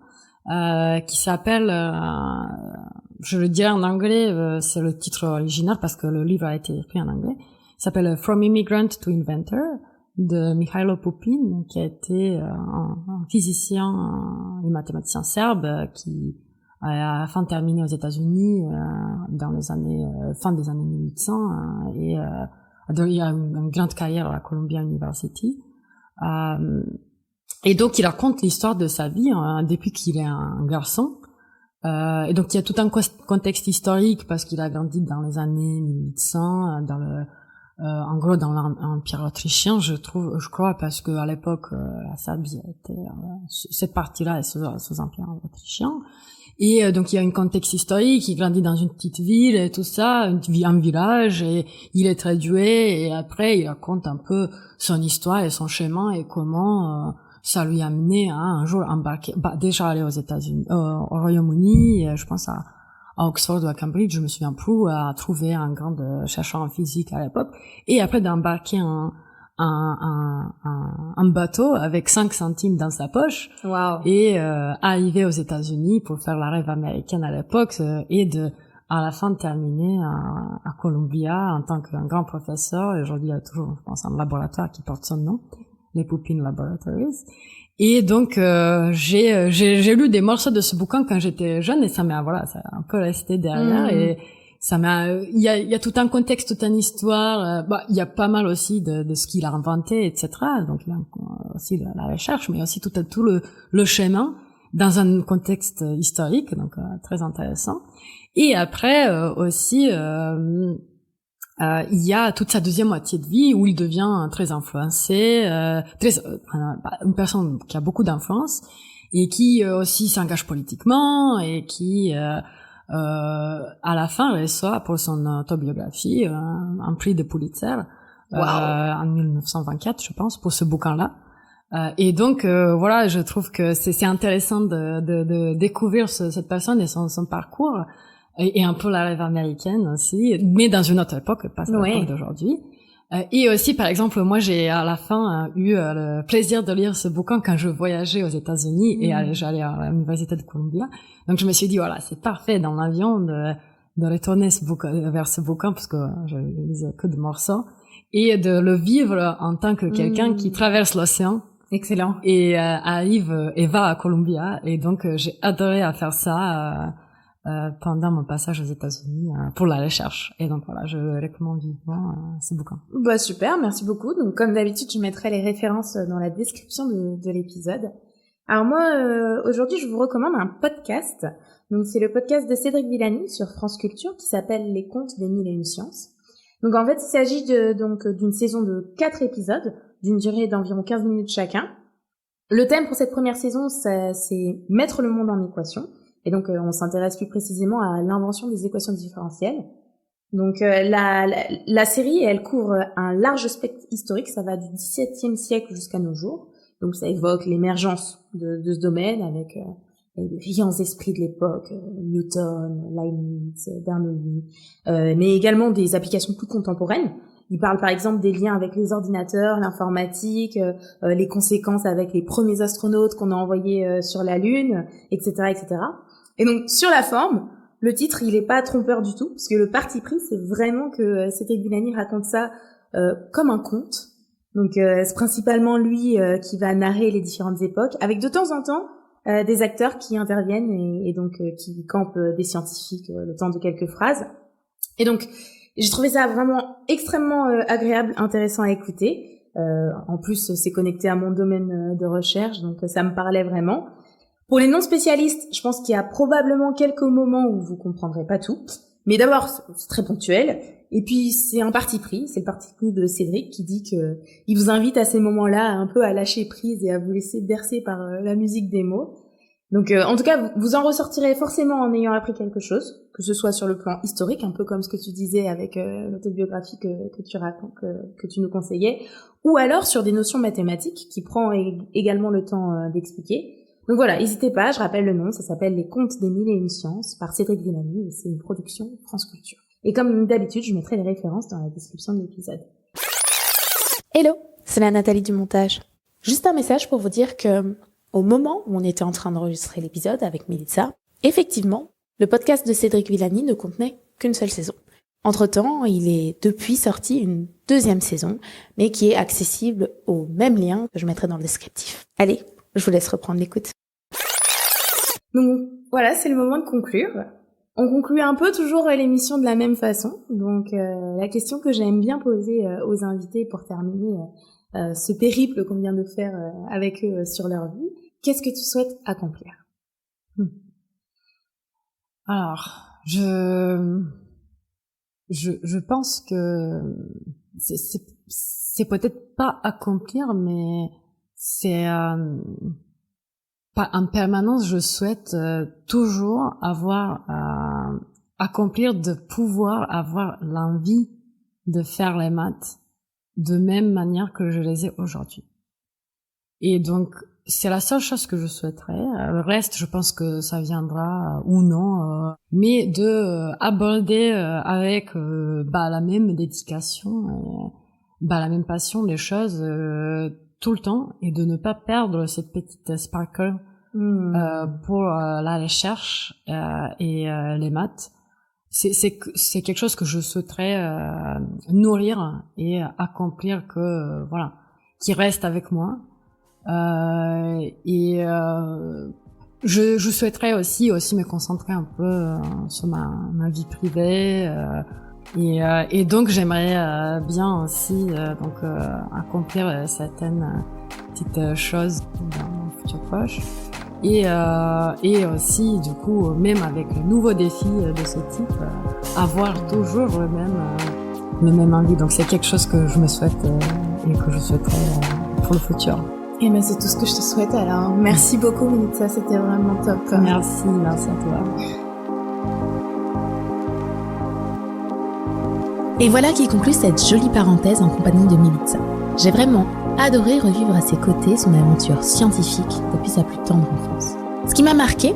qui s'appelle, je le dirai en anglais, c'est le titre original parce que le livre a été écrit en anglais, s'appelle From Immigrant to Inventor de Mihailo Pupin, qui a été un physicien et mathématicien serbe qui a fin terminé aux États-Unis dans les années fin des années 1800 et il a une grande carrière à la Columbia University, et donc il raconte l'histoire de sa vie depuis qu'il est un garçon, et donc il y a tout un contexte historique parce qu'il a grandi dans les années 1800 en gros dans l'Empire autrichien, je crois, parce que à l'époque la Serbie était cette partie-là est sous Empire autrichien. Et donc il y a un contexte historique, il grandit dans une petite ville et tout ça, un village, et il est très doué, et après il raconte un peu son histoire et son chemin et comment ça lui a mené à un jour embarquer, déjà aller aux États-Unis, au Royaume-Uni, je pense à Oxford ou à Cambridge, je me souviens plus, à trouver un grand chercheur en physique à l'époque, et après d'embarquer un bateau avec 5 centimes dans sa poche. Wow. Et arriver aux États-Unis pour faire la rêve américaine à l'époque, et à la fin de terminer à Columbia en tant qu'un grand professeur. Et aujourd'hui il y a toujours, je pense, un laboratoire qui porte son nom, les Pupin Laboratories. Et donc j'ai lu des morceaux de ce bouquin quand j'étais jeune, et ça m'a un peu resté derrière. Et il y a tout un contexte, toute une histoire. Il y a pas mal aussi de ce qu'il a inventé, etc. Donc il y a aussi la recherche, mais aussi tout le chemin dans un contexte historique, donc très intéressant. Et après aussi il y a toute sa deuxième moitié de vie où il devient très influencé, une personne qui a beaucoup d'influence et qui aussi s'engage politiquement, et qui à la fin reçoit pour son autobiographie un prix de Pulitzer. Wow. En 1924, je pense, pour ce bouquin-là. Et donc voilà, je trouve que c'est intéressant de découvrir cette personne et son parcours, et un peu la rêve américaine aussi, mais dans une autre époque, pas l'époque d'aujourd'hui. Et aussi, par exemple, moi j'ai à la fin eu le plaisir de lire ce bouquin quand je voyageais aux États-Unis, et j'allais à l'université de Columbia. Donc je me suis dit voilà, c'est parfait dans l'avion de retourner vers ce bouquin, parce que je lisais que des morceaux, et de le vivre en tant que quelqu'un qui traverse l'océan. Excellent. Et arrive et va à Columbia, et donc j'ai adoré à faire ça. pendant mon passage aux États-Unis pour la recherche. Et donc voilà, je recommande vivement ce bouquin. Bah super, merci beaucoup. Donc comme d'habitude, je mettrai les références dans la description de l'épisode. Alors moi, aujourd'hui, je vous recommande un podcast. Donc c'est le podcast de Cédric Villani sur France Culture qui s'appelle Les Contes des Mille et Une Sciences. Donc en fait, il s'agit d'une saison de 4 épisodes d'une durée d'environ 15 minutes chacun. Le thème pour cette première saison, c'est mettre le monde en équation. Et donc, on s'intéresse plus précisément à l'invention des équations différentielles. Donc, la série, elle couvre un large spectre historique. Ça va du XVIIe siècle jusqu'à nos jours. Donc, ça évoque l'émergence de ce domaine avec les brillants esprits de l'époque, Newton, Leibniz, Bernoulli, mais également des applications plus contemporaines. Il parle par exemple des liens avec les ordinateurs, l'informatique, les conséquences avec les premiers astronautes qu'on a envoyés sur la Lune, etc., etc. Et donc, sur la forme, le titre, il est pas trompeur du tout, parce que le parti pris, c'est vraiment que Cédric Villani raconte ça comme un conte. Donc, c'est principalement lui qui va narrer les différentes époques, avec de temps en temps des acteurs qui interviennent et donc qui campent des scientifiques le temps de quelques phrases. Et donc, j'ai trouvé ça vraiment extrêmement agréable, intéressant à écouter. En plus, c'est connecté à mon domaine de recherche, donc ça me parlait vraiment. Pour les non-spécialistes, je pense qu'il y a probablement quelques moments où vous comprendrez pas tout. Mais d'abord, c'est très ponctuel. Et puis, c'est un parti pris. C'est le parti pris de Cédric qui dit que il vous invite à ces moments-là un peu à lâcher prise et à vous laisser bercer par la musique des mots. Donc, en tout cas, vous en ressortirez forcément en ayant appris quelque chose, que ce soit sur le plan historique, un peu comme ce que tu disais avec l'autobiographie que tu racontes, que tu nous conseillais, ou alors sur des notions mathématiques qui prend également le temps d'expliquer. Donc voilà, n'hésitez pas, je rappelle le nom, ça s'appelle Les Contes des Mille et Une Sciences par Cédric Villani et c'est une production France Culture. Et comme d'habitude, je mettrai les références dans la description de l'épisode. Hello, c'est la Nathalie du montage. Juste un message pour vous dire que au moment où on était en train d'enregistrer l'épisode avec Mélissa, effectivement, le podcast de Cédric Villani ne contenait qu'une seule saison. Entre-temps, il est depuis sorti une 2e saison, mais qui est accessible au même lien que je mettrai dans le descriptif. Allez, je vous laisse reprendre l'écoute. Donc voilà, c'est le moment de conclure. On conclut un peu toujours l'émission de la même façon. Donc la question que j'aime bien poser aux invités pour terminer ce périple qu'on vient de faire avec eux sur leur vie, qu'est-ce que tu souhaites accomplir ? Alors, je pense que c'est peut-être pas accomplir, mais c'est pas en permanence. Je souhaite toujours avoir accomplir, de pouvoir avoir l'envie de faire les maths de même manière que je les ai aujourd'hui. Et donc c'est la seule chose que je souhaiterais. Le reste, je pense que ça viendra ou non, mais de aborder avec la même dédication, la même passion les choses tout le temps et de ne pas perdre cette petite sparkle pour la recherche et les maths. C'est quelque chose que je souhaiterais nourrir et accomplir, qui reste avec moi. Je souhaiterais aussi me concentrer un peu sur ma vie privée et donc j'aimerais bien aussi accomplir certaines petites choses dans mon futur proche et aussi du coup même avec le nouveau défi de ce type avoir toujours le même envie. Donc c'est quelque chose que je me souhaite et que je souhaiterais pour le futur. Et ben c'est tout ce que je te souhaite alors. Merci beaucoup Mélissa, c'était vraiment top. Merci à toi. Et voilà qui conclut cette jolie parenthèse en compagnie de Mélissa. J'ai vraiment adoré revivre à ses côtés son aventure scientifique depuis sa plus tendre enfance. Ce qui m'a marqué,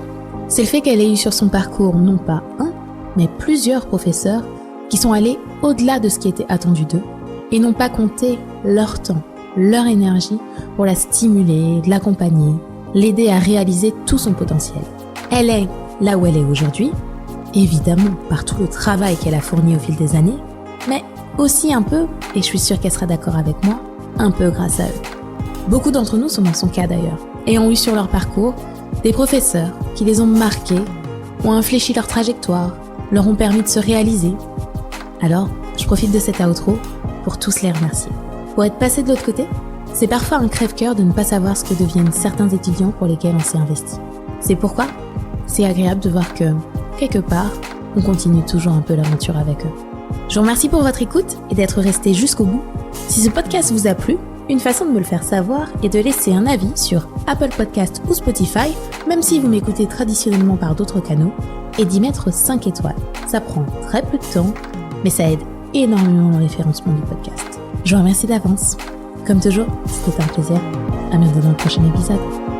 c'est le fait qu'elle ait eu sur son parcours non pas un, mais plusieurs professeurs qui sont allés au-delà de ce qui était attendu d'eux et n'ont pas compté leur temps, leur énergie pour la stimuler, l'accompagner, l'aider à réaliser tout son potentiel. Elle est là où elle est aujourd'hui, évidemment par tout le travail qu'elle a fourni au fil des années, mais aussi un peu, et je suis sûre qu'elle sera d'accord avec moi, un peu grâce à eux. Beaucoup d'entre nous sont dans son cas d'ailleurs, et ont eu sur leur parcours des professeurs qui les ont marqués ont infléchi leur trajectoire, leur ont permis de se réaliser. Alors, je profite de cet outro pour tous les remercier. Pour être passé de l'autre côté, c'est parfois un crève-cœur de ne pas savoir ce que deviennent certains étudiants pour lesquels on s'est investi. C'est pourquoi c'est agréable de voir que, quelque part, on continue toujours un peu l'aventure avec eux. Je vous remercie pour votre écoute et d'être resté jusqu'au bout. Si ce podcast vous a plu, une façon de me le faire savoir est de laisser un avis sur Apple Podcast ou Spotify, même si vous m'écoutez traditionnellement par d'autres canaux, et d'y mettre 5 étoiles. Ça prend très peu de temps, mais ça aide énormément dans le référencement du podcast. Je vous remercie d'avance. Comme toujours, c'était un plaisir. À bientôt dans le prochain épisode.